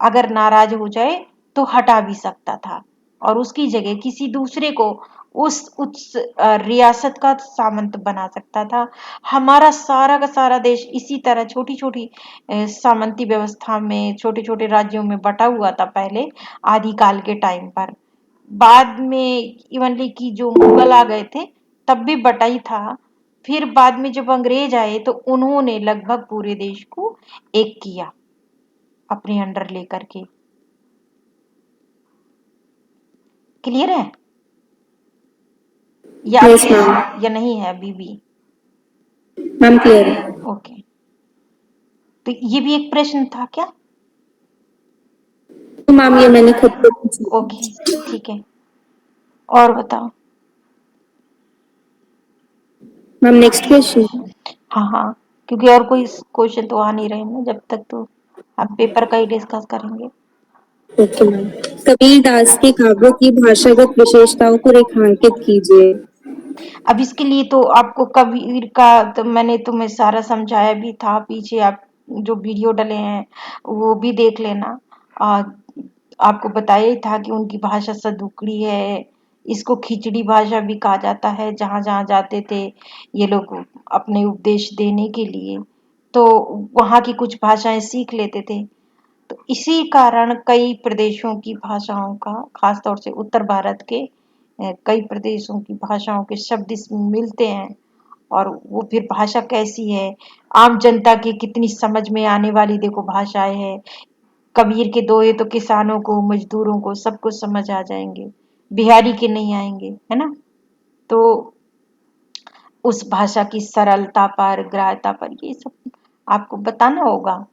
अगर नाराज हो जाए तो हटा भी सकता था, और उसकी जगह किसी दूसरे को उस रियासत का सामंत बना सकता था। हमारा सारा का सारा देश इसी तरह छोटी छोटी सामंती व्यवस्था में, छोटे छोटे राज्यों में बटा हुआ था पहले, आदिकाल के टाइम पर। बाद में इवनली की जो मुगल आ गए थे तब भी बटा ही था। फिर बाद में जब अंग्रेज आए तो उन्होंने लगभग पूरे देश को एक किया अपने अंडर लेकर के। क्लियर है या यस मैम। या नहीं है अभी भी? मैम क्लियर है। ओके, तो ये भी एक प्रश्न था क्या? तो मैम ये मैंने खुद को पूछा। ओके, ठीक है, और बताओ। Ma'am next question. हाँ हाँ, क्योंकि और कोई क्वेश्चन तो आ नहीं रहे ना जब तक, तो हम पेपर का ही डिस्कस करेंगे। Okay ma'am. कबीर दास के काव्य की भाषागत विशेषताओं को रेखांकित कीजिए। अब इसके लिए तो आपको कबीर का तो मैंने तुम्हें सारा समझाया भी था पीछे, आप जो वीडियो डले हैं वो भी देख लेना। आ, आपको बताया ही था कि उनकी भाषा सदुकड़ी है, इसको खिचड़ी भाषा भी कहा जाता है। जहाँ जहाँ जाते थे ये लोग अपने उपदेश देने के लिए, तो वहाँ की कुछ भाषाएं सीख लेते थे। तो इसी कारण कई प्रदेशों की भाषाओं का, खासतौर से उत्तर भारत के कई प्रदेशों की भाषाओं के शब्द इसमें मिलते हैं। और वो फिर भाषा कैसी है, आम जनता की कितनी समझ में आने वाली देखो भाषाएं है। कबीर के दोहे तो किसानों को, मजदूरों को, सबको समझ आ जाएंगे, बिहारी के नहीं आएंगे, है ना। तो उस भाषा की सरलता पर, ग्राह्यता पर, ये सब आपको बताना होगा।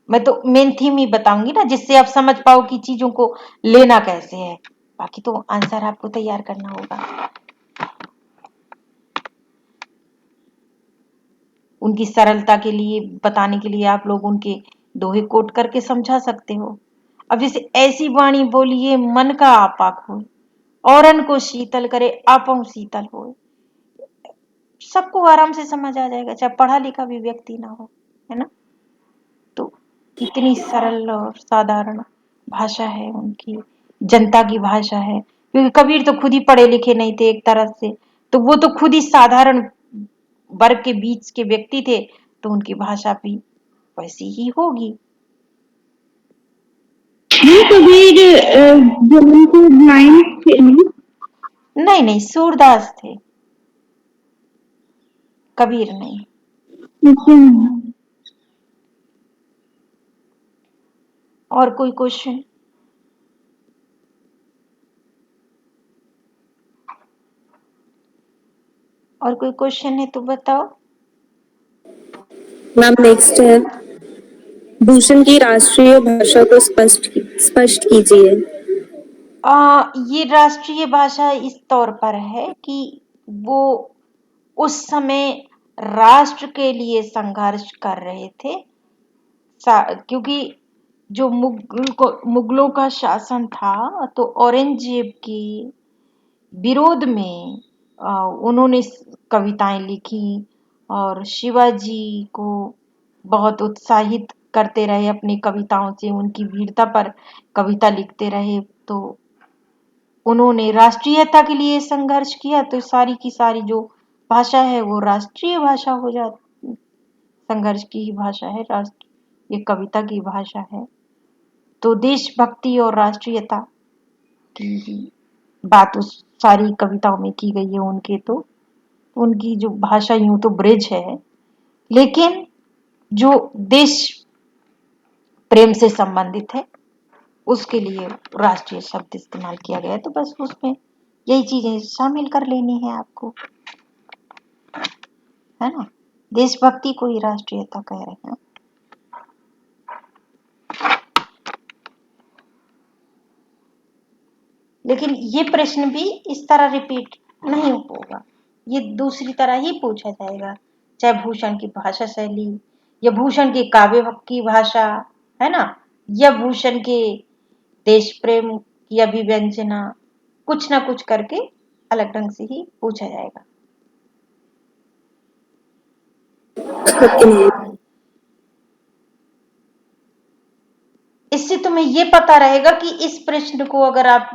मैं तो मेन थीम ही बताऊंगी ना, जिससे आप समझ पाओ कि चीजों को लेना कैसे है। बाकी तो आंसर आपको तैयार करना होगा। उनकी सरलता के लिए बताने के लिए आप लोग उनके दोहे कोट करके समझा सकते हो। अब जैसे ऐसी वाणी बोलिए मन का आपा खोए, औरन को शीतल करे आपो शीतल होए। सबको आराम से समझ आ जाएगा, चाहे पढ़ा लिखा भी व्यक्ति ना हो, है ना। तो इतनी सरल और साधारण भाषा है उनकी, जनता की भाषा है। क्योंकि कबीर तो खुद ही पढ़े लिखे नहीं थे एक तरह से, तो वो तो खुद ही साधारण वर्ग के बीच के व्यक्ति थे, तो उनकी भाषा भी वैसी ही होगी। ये कबीर जन्म से ब्लाइंड थे नहीं? नहीं नहीं, सूरदास थे, कबीर नहीं। अच्छा। और कोई क्वेश्चन? और कोई क्वेश्चन है तो बताओ। मैम नेक्स्ट है, भूषण की राष्ट्रीय भाषा को स्पष्ट कीजिए। ये राष्ट्रीय भाषा इस तौर पर है कि वो उस समय राष्ट्र के लिए संघर्ष कर रहे थे। क्योंकि जो मुगलों का शासन था, तो औरंगजेब के विरोध में उन्होंने कविताएं लिखी और शिवाजी को बहुत उत्साहित करते रहे अपनी कविताओं से, उनकी वीरता पर कविता लिखते रहे। तो उन्होंने राष्ट्रीयता के लिए संघर्ष किया, तो सारी की सारी जो भाषा है वो राष्ट्रीय भाषा हो जाती, संघर्ष की ही भाषा है, राष्ट्र ये कविता की भाषा है। तो देशभक्ति और राष्ट्रीयता की ही बात उस सारी कविताओं में की गई है उनके। तो उनकी जो भाषा यूं तो ब्रिज है, लेकिन जो देश प्रेम से संबंधित है उसके लिए राष्ट्रीय शब्द इस्तेमाल किया गया है। तो बस उसमें यही चीजें शामिल कर लेनी है आपको, है ना। देशभक्ति को ही राष्ट्रीयता कह रहे हैं। लेकिन ये प्रश्न भी इस तरह रिपीट नहीं होगा, ये दूसरी तरह ही पूछा जाएगा। चाहे भूषण की भाषा शैली, या भूषण के काव्य की भाषा, है ना, या भूषण के देश प्रेम की अभिव्यंजना, कुछ ना कुछ करके अलग ढंग से ही पूछा जाएगा। इससे तुम्हें ये पता रहेगा कि इस प्रश्न को अगर आप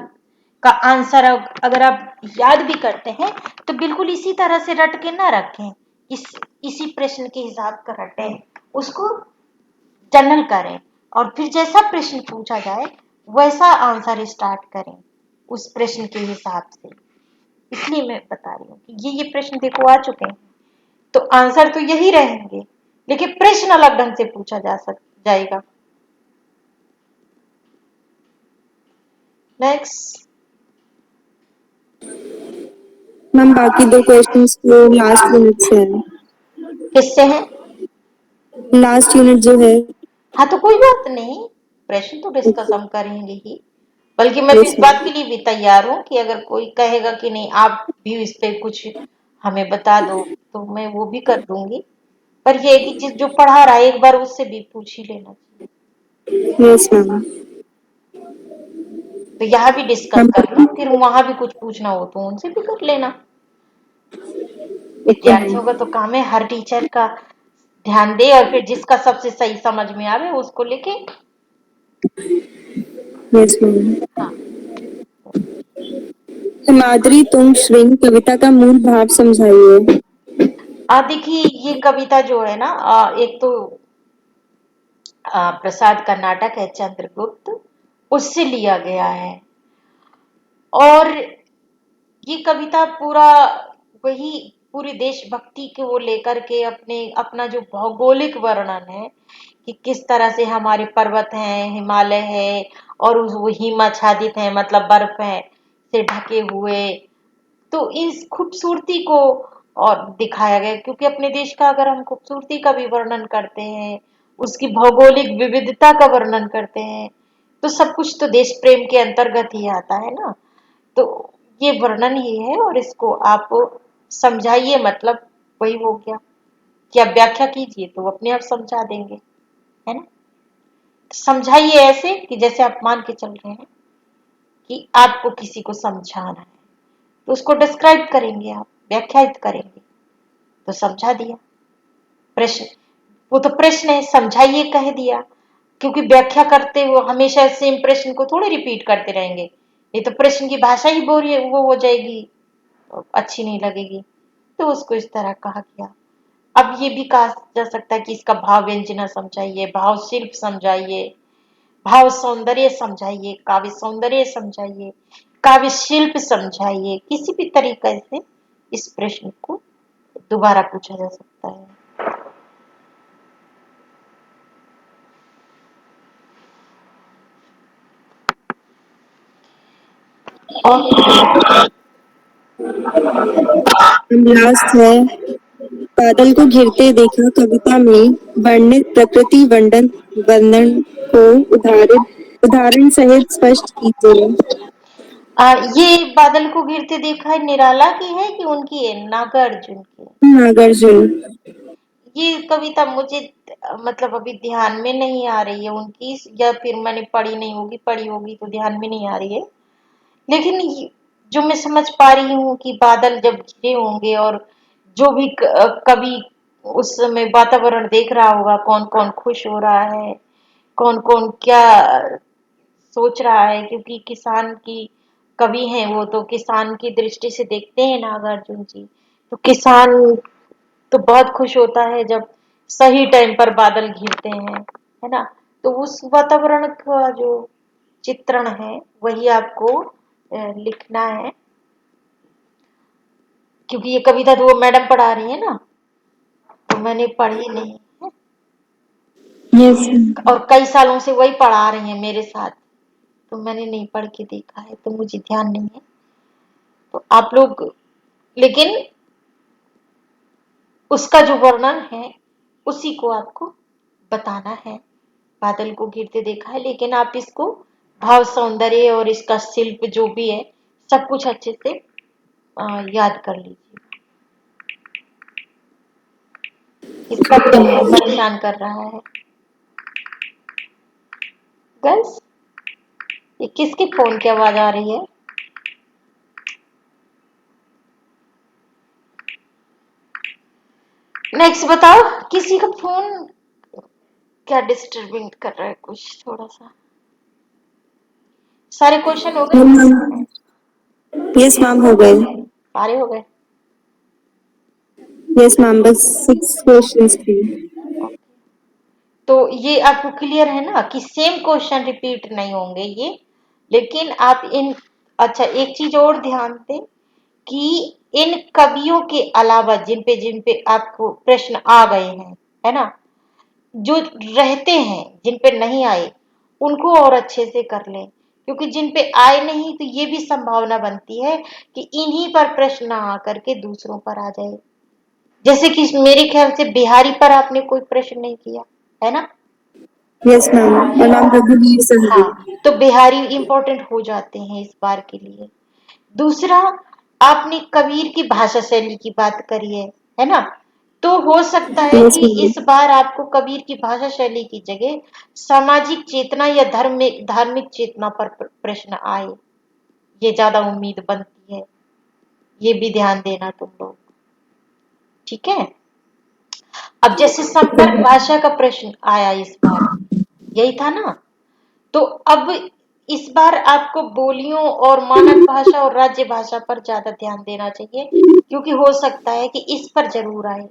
का आंसर अगर आप याद भी करते हैं तो बिल्कुल इसी तरह से रट के ना रखें, इसी प्रश्न के हिसाब का रटें, उसको जनरल करें और फिर जैसा प्रश्न पूछा जाए वैसा आंसर स्टार्ट करें उस प्रश्न के हिसाब से। इसलिए मैं बता रही हूँ कि ये प्रश्न देखो आ चुके हैं, तो आंसर तो यही रहेंगे, लेकिन प्रश्न अलग ढंग से पूछा जाएगा। नेक्स्ट। मैम बाकी दो क्वेश्चंस तो लास्ट यूनिट से है। किससे है? लास्ट यूनिट जो है। हाँ तो कोई बात नहीं, प्रश्न तो डिस्कस हम करेंगे ही। बल्कि मैं तो यस इस मैम। बात के लिए भी तैयार हूँ कि अगर कोई कहेगा कि नहीं आप भी इस पे कुछ हमें बता दो तो मैं वो भी कर दूंगी। पर ये है कि जिस जो पढ़ा रहा है एक बार उससे भी पूछ ही लेना चाहिए। Yes ma'am. तो यहाँ भी डिस्कस करना, फिर वहां भी कुछ पूछना हो तो उनसे भी कर लेना। Okay ma'am. विद्यार्थियों का तो काम है हर टीचर का ध्यान दे और फिर जिसका सबसे सही समझ में आवे उसको लिखे। Yes ma'am. हाँ। हिमाद्री तुंग श्रृंग कविता का मूल भाव समझाइए। देखिए ये कविता जो है ना, एक तो प्रसाद का नाटक है चंद्रगुप्त, उससे लिया गया है। और ये कविता पूरा वही पूरी देशभक्ति को वो लेकर के अपना जो भौगोलिक वर्णन है कि किस तरह से हमारे पर्वत हैं, हिमालय है और वो हिम आच्छादित है, मतलब बर्फ है से ढके हुए। तो इस खूबसूरती को और दिखाया गया, क्योंकि अपने देश का अगर हम खूबसूरती का भी वर्णन करते हैं, उसकी भौगोलिक विविधता का वर्णन करते हैं, तो सब कुछ तो देश प्रेम के अंतर्गत ही आता है ना। तो ये वर्णन ही है और इसको आप समझाइए, मतलब वही हो गया कि आप व्याख्या कीजिए तो अपने आप समझा देंगे, है ना। समझाइए ऐसे कि जैसे आप मान के चल रहे हैं कि आपको किसी को समझाना है, तो उसको डिस्क्राइब करेंगे, आप व्याख्यायित करेंगे तो समझा दिया। प्रश्न, वो तो प्रश्न है, समझाइए कह दिया, क्योंकि व्याख्या करते हुए हमेशा सेम प्रश्न को थोड़े रिपीट करते रहेंगे, नहीं तो प्रश्न की भाषा ही बोरिए वो हो जाएगी, अच्छी नहीं लगेगी। तो उसको इस तरह कहा गया। अब ये भी कहा जा सकता है कि इसका भाव व्यंजना समझाइए, भाव शिल्प समझाइए, भाव सौंदर्य समझाइए, काव्य सौंदर्य समझाइए, काव्य शिल्प समझाइए। किसी भी तरीके से इस प्रश्न को दोबारा पूछा जा सकता है। और लास्ट है, बादल को घिरते देखा कविता में वर्णित प्रकृति वर्णन वर्णन को उदाहरण सहित स्पष्ट कीजिए। ये बादल को गिरते देखा है निराला की है कि उनकी है, नागार्जुन की है? नागार्जुन। ये कविता मुझे मतलब अभी ध्यान में नहीं आ रही है उनकी, या फिर मैंने पढ़ी नहीं होगी, पढ़ी होगी तो ध्यान में नहीं आ रही है। लेकिन जो मैं समझ पा रही हूँ कि बादल जब घिरे होंगे और जो भी कवि उस समय वातावरण देख रहा होगा, कौन कौन खुश हो रहा है, कौन कौन क्या सोच रहा है, क्योंकि किसान की कवि हैं वो, तो किसान की दृष्टि से देखते हैं नागार्जुन जी। तो किसान तो बहुत खुश होता है जब सही टाइम पर बादल घिरते हैं, है ना। तो उस वातावरण का जो चित्रण है वही आपको लिखना है, क्योंकि ये कविता तो वो मैडम पढ़ा रही है ना, तो मैंने पढ़ी नहीं है। यस। और कई सालों से वही पढ़ा रही है मेरे साथ, तो मैंने नहीं पढ़ के देखा है, तो मुझे ध्यान नहीं है। तो आप लोग, लेकिन उसका जो वर्णन है उसी को आपको बताना है। बादल को गिरते देखा है, लेकिन आप इसको भाव सौंदर्य और इसका शिल्प जो भी है सब कुछ अच्छे से याद कर लीजिए। इसका फोन को परेशान कर रहा है गर्ल्स, ये किसके फोन की आवाज आ रही है? नेक्स्ट बताओ, किसी का फोन क्या डिस्टर्बिंग कर रहा है कुछ थोड़ा सा। सारे क्वेश्चन हो गए? यस मैम, हो गए। सारे हो गए। यस मैम, बस 6 क्वेश्चंस थे। तो ये आपको क्लियर है ना कि सेम क्वेश्चन रिपीट नहीं होंगे ये, लेकिन आप इन, अच्छा एक चीज और ध्यान दें कि इन कवियों के अलावा जिन पे आपको प्रश्न आ गए हैं, है ना, जो रहते हैं जिन पे नहीं आए उनको और अच्छे से कर लें, क्योंकि जिन पे आए नहीं तो ये भी संभावना बनती है कि इन्हीं पर प्रश्न ना आकर के दूसरों पर आ जाए। जैसे कि मेरे ख्याल से बिहारी पर आपने कोई प्रश्न नहीं किया, है ना। यस मैम, और मैम रघुवीर सर। हाँ, तो बिहारी इंपॉर्टेंट हो जाते हैं इस बार के लिए। दूसरा, आपने कबीर की भाषा शैली की बात करी है ना। तो हो सकता है यस कि मैम। इस बार आपको कबीर की भाषा शैली की जगह सामाजिक चेतना या धार्मिक चेतना पर प्रश्न आए, ये ज्यादा उम्मीद बनती है। ये भी ध्यान देना तुम लोग, ठीक है। अब जैसे संपर्क भाषा का प्रश्न आया इस बार, यही था ना। तो अब इस बार आपको बोलियों और मानक भाषा और राज्य भाषा पर ज्यादा ध्यान देना चाहिए, क्योंकि हो सकता है कि इस पर जरूर आए,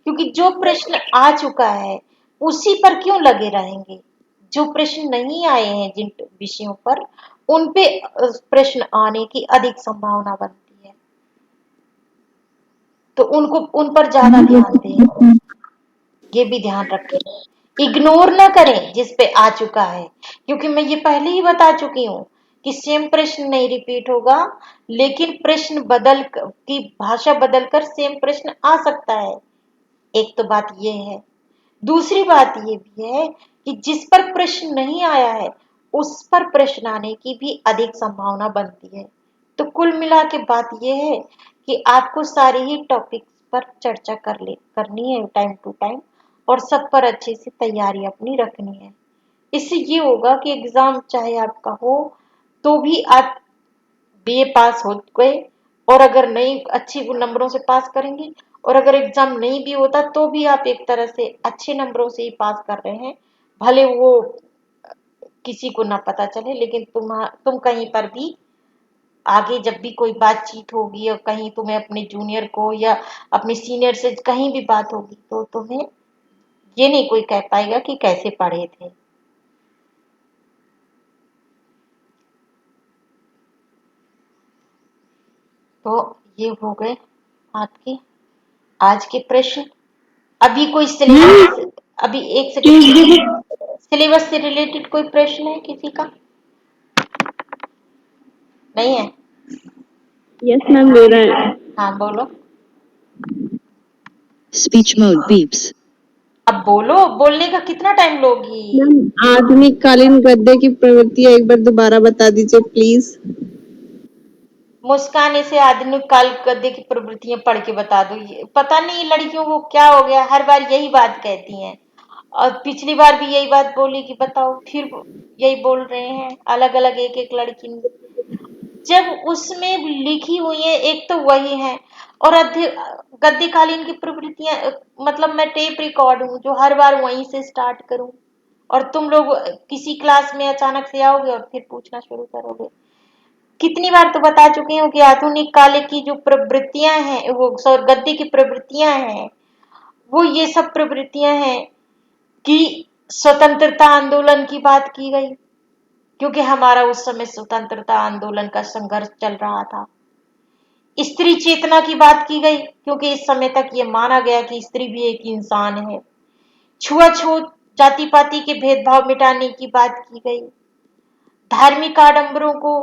क्योंकि जो प्रश्न आ चुका है उसी पर क्यों लगे रहेंगे। जो प्रश्न नहीं आए हैं जिन विषयों पर, उन पे प्रश्न आने की अधिक संभावना बनती है, तो उनको उन पर ज्यादा ध्यान दें, ये भी ध्यान रखें। इग्नोर ना करें जिस पे आ चुका है, क्योंकि मैं ये पहले ही बता चुकी हूँ कि सेम प्रश्न नहीं रिपीट होगा, लेकिन प्रश्न बदल की भाषा बदलकर सेम प्रश्न आ सकता है। एक तो बात ये है। दूसरी बात ये भी है कि जिस पर प्रश्न नहीं आया है उस पर प्रश्न आने की भी अधिक संभावना बनती है। तो कुल मिला के बात ये है कि आपको सारे ही टॉपिक्स पर चर्चा करनी है टाइम टू टाइम, और सब पर अच्छे से तैयारी अपनी रखनी है। इससे ये होगा कि एग्जाम चाहे आपका हो तो भी आप बीए पास हो गए, और अगर नहीं अच्छी नंबरों से पास करेंगे, और अगर एग्जाम नहीं भी होता तो भी आप एक तरह से अच्छे नंबरों से ही पास कर रहे हैं, भले वो किसी को ना पता चले, लेकिन तुम कहीं पर भी आगे जब भी कोई बातचीत होगी और कहीं तुम्हें अपने जूनियर को या अपने सीनियर से कहीं भी बात होगी तो तुम्हें ये नहीं कोई कह पाएगा कि कैसे पढ़े थे। तो ये हो गए आपके आज के प्रश्न। अभी कोई सिलेबस, अभी एक सेकंड, सिलेबस से रिलेटेड कोई प्रश्न है किसी का? नहीं है? यस मैम, ले रहा है। हाँ बोलो। Speech mode beeps. अब बोलो, बोलने का कितना टाइम लोगी? मैम, आधुनिक कालीन गद्य की प्रवृत्तियां एक बार दोबारा बता दीजिए प्लीज। मुस्कान इसे आधुनिक काल गद्य की प्रवृत्तियां पढ़ के बता दो। ये पता नहीं लड़कियों को क्या हो गया, हर बार यही बात कहती हैं, और पिछली बार भी यही बात बोली कि बताओ, फिर यही बोल रहे हैं, अलग अलग एक एक लड़की, जब उसमें लिखी हुई है एक तो वही है, और गद्यकालीन की प्रवृत्तियां, मतलब मैं टेप रिकॉर्ड हूँ जो हर बार वहीं से स्टार्ट करूं, और तुम लोग किसी क्लास में अचानक से आओगे और फिर पूछना शुरू करोगे। कितनी बार तो बता चुकी हूँ कि आधुनिक काल की जो प्रवृत्तियां हैं, वो सॉरी गद्य की प्रवृत्तियां हैं, वो ये सब प्रवृत्तियां हैं कि स्वतंत्रता आंदोलन की बात की गई, क्योंकि हमारा उस समय स्वतंत्रता आंदोलन का संघर्ष चल रहा था। स्त्री चेतना की बात की गई, क्योंकि इस समय तक ये माना गया कि स्त्री भी एक इंसान है। छुआछूत, जाति पाति के भेदभाव मिटाने की बात की गई। धार्मिक आडंबरों को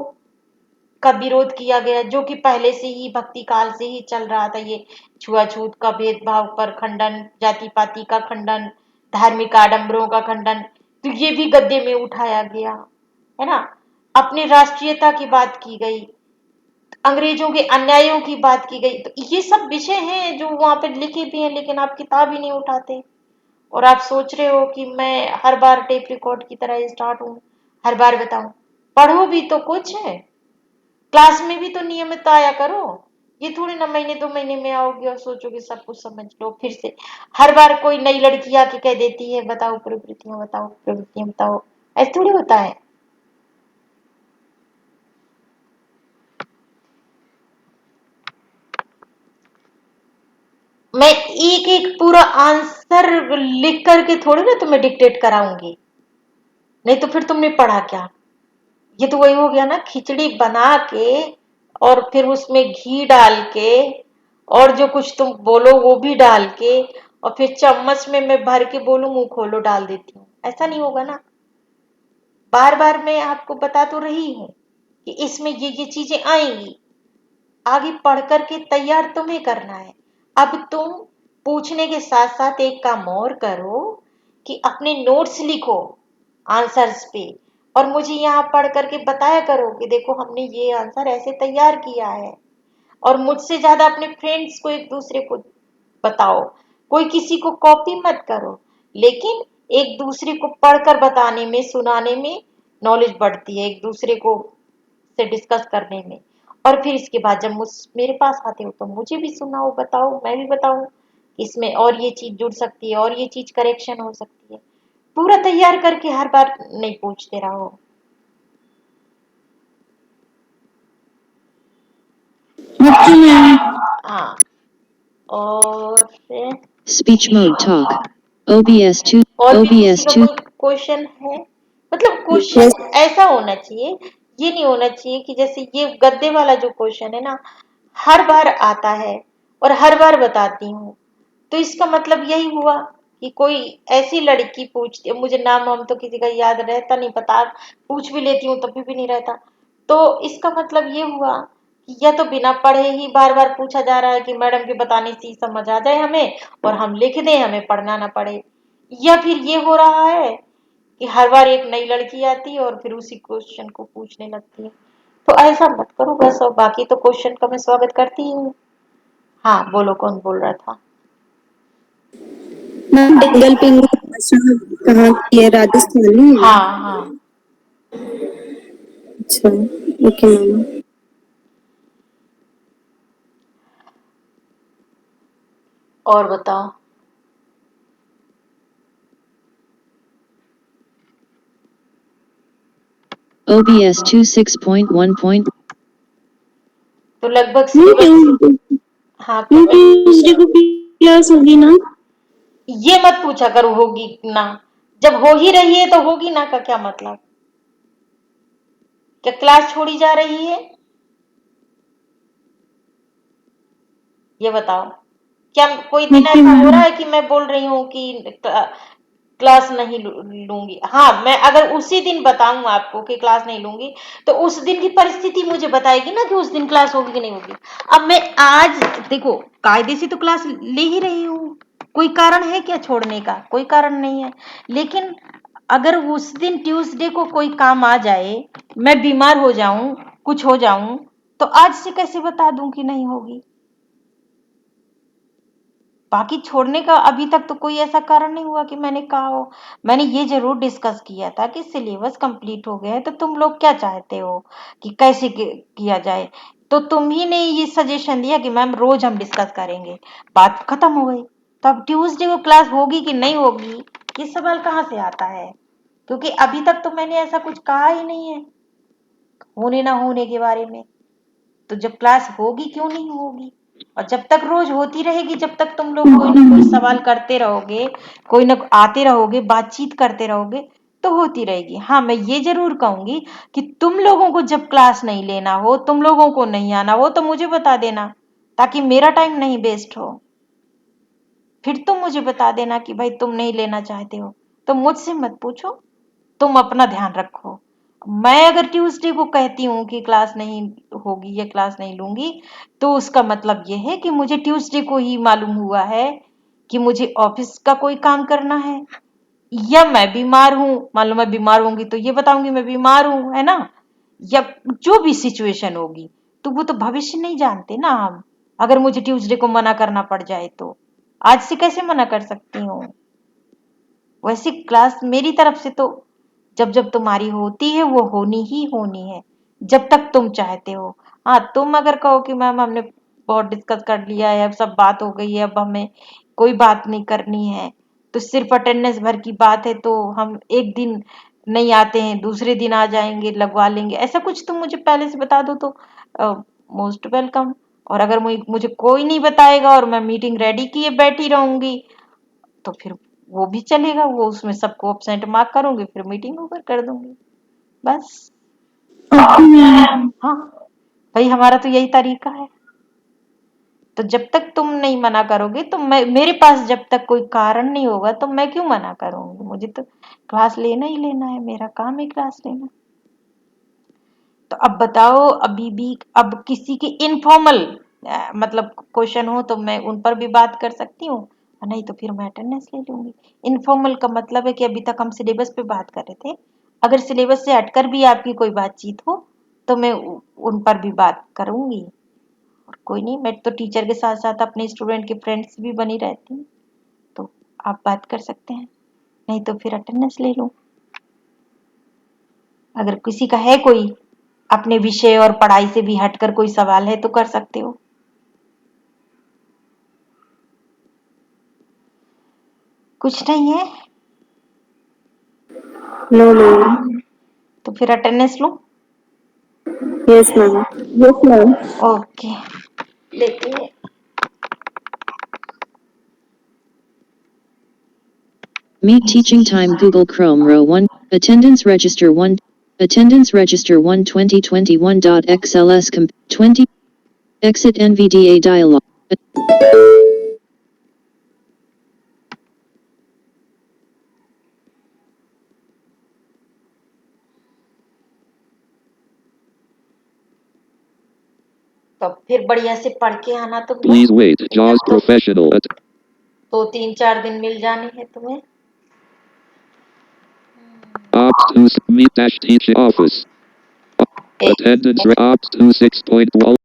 का विरोध किया गया, जो कि पहले से ही भक्ति काल से ही चल रहा था। ये छुआछूत का भेदभाव पर खंडन, जाति पाति का खंडन, धार्मिक आडंबरों का खंडन, तो ये भी गद्य में उठाया गया है ना। अपनी राष्ट्रीयता की बात की गई, अंग्रेजों के अन्यायों की बात की गई। तो ये सब विषय हैं जो वहां पे लिखे भी हैं, लेकिन आप किताब ही नहीं उठाते, और आप सोच रहे हो कि मैं हर बार टेप रिकॉर्ड की तरह स्टार्ट हूँ, हर बार बताऊं। पढ़ो भी तो कुछ है, क्लास में भी तो नियमित आया करो। ये थोड़ी ना महीने दो महीने में आओगे और सोचोगे सब कुछ समझ लो, फिर से हर बार कोई नई लड़की आके कह देती है बताओ प्रवृत्तियां, बताओ प्रवृत्तियां, बताओ। ऐसे थोड़ी होता है। मैं एक एक पूरा आंसर लिख करके थोड़ी ना तुम्हें डिक्टेट कराऊंगी, नहीं तो फिर तुमने पढ़ा क्या। ये तो वही हो गया ना, खिचड़ी बना के और फिर उसमें घी डाल के और जो कुछ तुम बोलो वो भी डाल के, और फिर चम्मच में मैं भर के बोलूं मुंह खोलो डाल देती हूँ, ऐसा नहीं होगा ना। बार बार मैं आपको बता तो रही हूँ कि इसमें ये चीजें आएंगी। आगे पढ़ करके तैयार तुम्हें करना है। अब तुम पूछने के साथ साथ एक काम और करो कि अपने नोट्स लिखो आंसर्स पे, और मुझे यहाँ पढ़ करके बताया करो कि देखो हमने ये आंसर ऐसे तैयार किया है। और मुझसे ज्यादा अपने फ्रेंड्स को एक दूसरे को बताओ, कोई किसी को कॉपी मत करो, लेकिन एक दूसरे को पढ़कर बताने में, सुनाने में नॉलेज बढ़ती है, एक दूसरे को से डिस्कस करने में। और फिर इसके बाद जब मेरे पास आते हो तो मुझे भी सुनाओ, बताओ, मैं भी बताऊं इसमें और ये चीज जुड़ सकती है और ये चीज करेक्शन हो सकती है। पूरा तैयार करके हर बार नहीं पूछते रहो। Okay ma'am. हाँ, और फिर Speech mode talk. OBS 2. और भी किसी OBS का 2. कोई क्वेश्चन है? मतलब यस क्वेश्चन ऐसा होना चाहिए, ये नहीं होना चाहिए कि जैसे ये गद्दे वाला जो क्वेश्चन है ना, हर बार आता है और हर बार बताती हूँ, तो इसका मतलब यही हुआ कि कोई ऐसी लड़की पूछती है, मुझे नाम वाम तो किसी का याद रहता नहीं, पता पूछ भी लेती हूँ तभी भी नहीं रहता, तो इसका मतलब ये हुआ कि या तो बिना पढ़े ही बार बार पूछा जा रहा है कि मैडम के बताने से ही समझ आ जाए हमें और हम लिख दें, हमें पढ़ना ना पड़े, या फिर ये हो रहा है कि हर बार एक नई लड़की आती है और फिर उसी क्वेश्चन को पूछने लगती है। तो ऐसा मत करो बस, और बाकी तो क्वेश्चन का मैं स्वागत करती ही हूँ। हाँ, बोलो, कौन बोल रहा था? मैम, टिंगल पिंगल भाषा कहाँ की है? राजस्थानी है? हाँ हाँ। अच्छा, ओके मैम। और बताओ। OBS 2 6.1. तो लगभग सिलेबस। मैम हाँ, क्या कह? ट्यूसडे को क्लास होगी ना? ये मत पूछा करो होगी ना, जब हो ही रही है तो होगी ना का क्या मतलब? क्या क्लास छोड़ी जा रही है? ये बताओ। क्या कोई दिन ओके ऐसा हो रहा मैम। है कि मैं बोल रही हूँ कि क्लास नहीं लूंगी? हाँ, मैं अगर उसी दिन बताऊं आपको कि क्लास नहीं लूंगी, तो उस दिन की परिस्थिति मुझे बताएगी ना कि उस दिन क्लास होगी कि नहीं होगी। अब मैं आज देखो, कायदे से तो क्लास ले ही रही हूँ, कोई कारण है क्या छोड़ने का? कोई कारण नहीं है। लेकिन अगर उस दिन ट्यूसडे को कोई काम आ जाए, मैं बीमार हो जाऊं, कुछ हो जाऊं, तो आज से कैसे बता दूं कि नहीं होगी? बाकी छोड़ने का अभी तक तो कोई ऐसा कारण नहीं हुआ कि मैंने कहा हो। मैंने ये जरूर डिस्कस किया था कि सिलेबस कंप्लीट हो गया है तो तुम लोग क्या चाहते हो कि कैसे किया जाए, तो तुम ही ने ये सजेशन दिया कि मैम रोज हम डिस्कस करेंगे, बात खत्म हो गई। तो अब ट्यूसडे को क्लास होगी कि नहीं होगी, ये सवाल कहाँ से आता है? क्योंकि अभी तक तो मैंने ऐसा कुछ कहा ही नहीं है होने ना होने के बारे में। तो जब क्लास होगी क्यों नहीं होगी? और जब तक रोज होती रहेगी, जब तक तुम लोग कोई ना कोई सवाल करते रहोगे, कोई ना आते रहोगे, बातचीत करते रहोगे, तो होती रहेगी। हाँ, मैं ये जरूर कहूंगी कि तुम लोगों को जब क्लास नहीं लेना हो, तुम लोगों को नहीं आना हो, तो मुझे बता देना, ताकि मेरा टाइम नहीं वेस्ट हो। फिर तुम मुझे बता देना कि भाई तुम नहीं लेना चाहते हो, तो मुझसे मत पूछो, तुम अपना ध्यान रखो। मैं अगर ट्यूसडे को कहती हूँ कि क्लास नहीं होगी या क्लास नहीं लूंगी, तो उसका मतलब यह है कि मुझे ट्यूसडे को ही मालूम हुआ है कि मुझे ऑफिस का कोई काम करना है, या मैं बीमार हूं, मान लो मैं बीमार होंगी तो ये बताऊंगी मैं बीमार हूं, है ना? या जो भी सिचुएशन होगी, तो वो तो भविष्य नहीं जानते ना हम। अगर मुझे ट्यूसडे को मना करना पड़ जाए तो आज से कैसे मना कर सकती हूँ? वैसे क्लास मेरी तरफ से तो जब जब तुम्हारी होती है वो होनी ही होनी है, जब तक तुम चाहते हो। हाँ, तुम अगर कहो कि मैम हमने बहुत डिस्कस कर लिया है, अब सब बात हो गई है, अब हमें कोई बात नहीं करनी है, तो सिर्फ अटेंडेंस भर की बात है, तो हम एक दिन नहीं आते हैं दूसरे दिन आ जाएंगे, लगवा लेंगे, ऐसा कुछ तुम मुझे पहले से बता दो तो मोस्ट वेलकम। और अगर मुझे कोई नहीं बताएगा और मैं मीटिंग रेडी किए बैठी रहूंगी, तो फिर वो भी चलेगा, वो उसमें सबको अपसेंट मार्क करूंगी, फिर मीटिंग ओवर कर दूंगी, बस। Okay ma'am. हाँ, भाई हमारा तो यही तरीका है। तो जब तक तुम नहीं मना करोगे, तो मैं मेरे पास जब तक कोई कारण नहीं होगा तो मैं क्यों मना करूंगी? मुझे तो क्लास लेना ही लेना है, मेरा काम है क्लास लेना। तो अब बताओ, अभी भी अब किसी की इनफॉर्मल मतलब क्वेश्चन हो तो मैं उन पर भी बात कर सकती हूँ, और नहीं तो फिर मैं अटेंडेंस ले लूंगी। इनफॉर्मल का मतलब है कि अभी तक हम सिलेबस पे बात कर रहे थे, अगर सिलेबस से हटकर भी आपकी कोई बातचीत हो तो मैं उन पर भी बात करूंगी। और कोई नहीं, मैं तो टीचर के साथ साथ अपने स्टूडेंट के फ्रेंड्स भी बनी रहती हूँ, तो आप बात कर सकते हैं, नहीं तो फिर अटेंडेंस ले लूँ। अगर किसी का है कोई अपने विषय और पढ़ाई से भी हटकर कोई सवाल है तो कर सकते हो। कुछ नहीं है नो नो। तो फिर अटेंडेंस लो। Yes ma'am. Yes ma'am. Okay लेते हैं। Meet teaching time Google Chrome row 1 attendance register 1 attendance register 1 2021.xls comp 20 exit NVDA dialog तो फिर बढ़िया से पढ़ के आना तुम लोग। Please wait. JAWS Professional. 2-3-4 दिन मिल जाने हैं तुम्हें। Opt to meet dash teach office. Attendance opt to 6.1.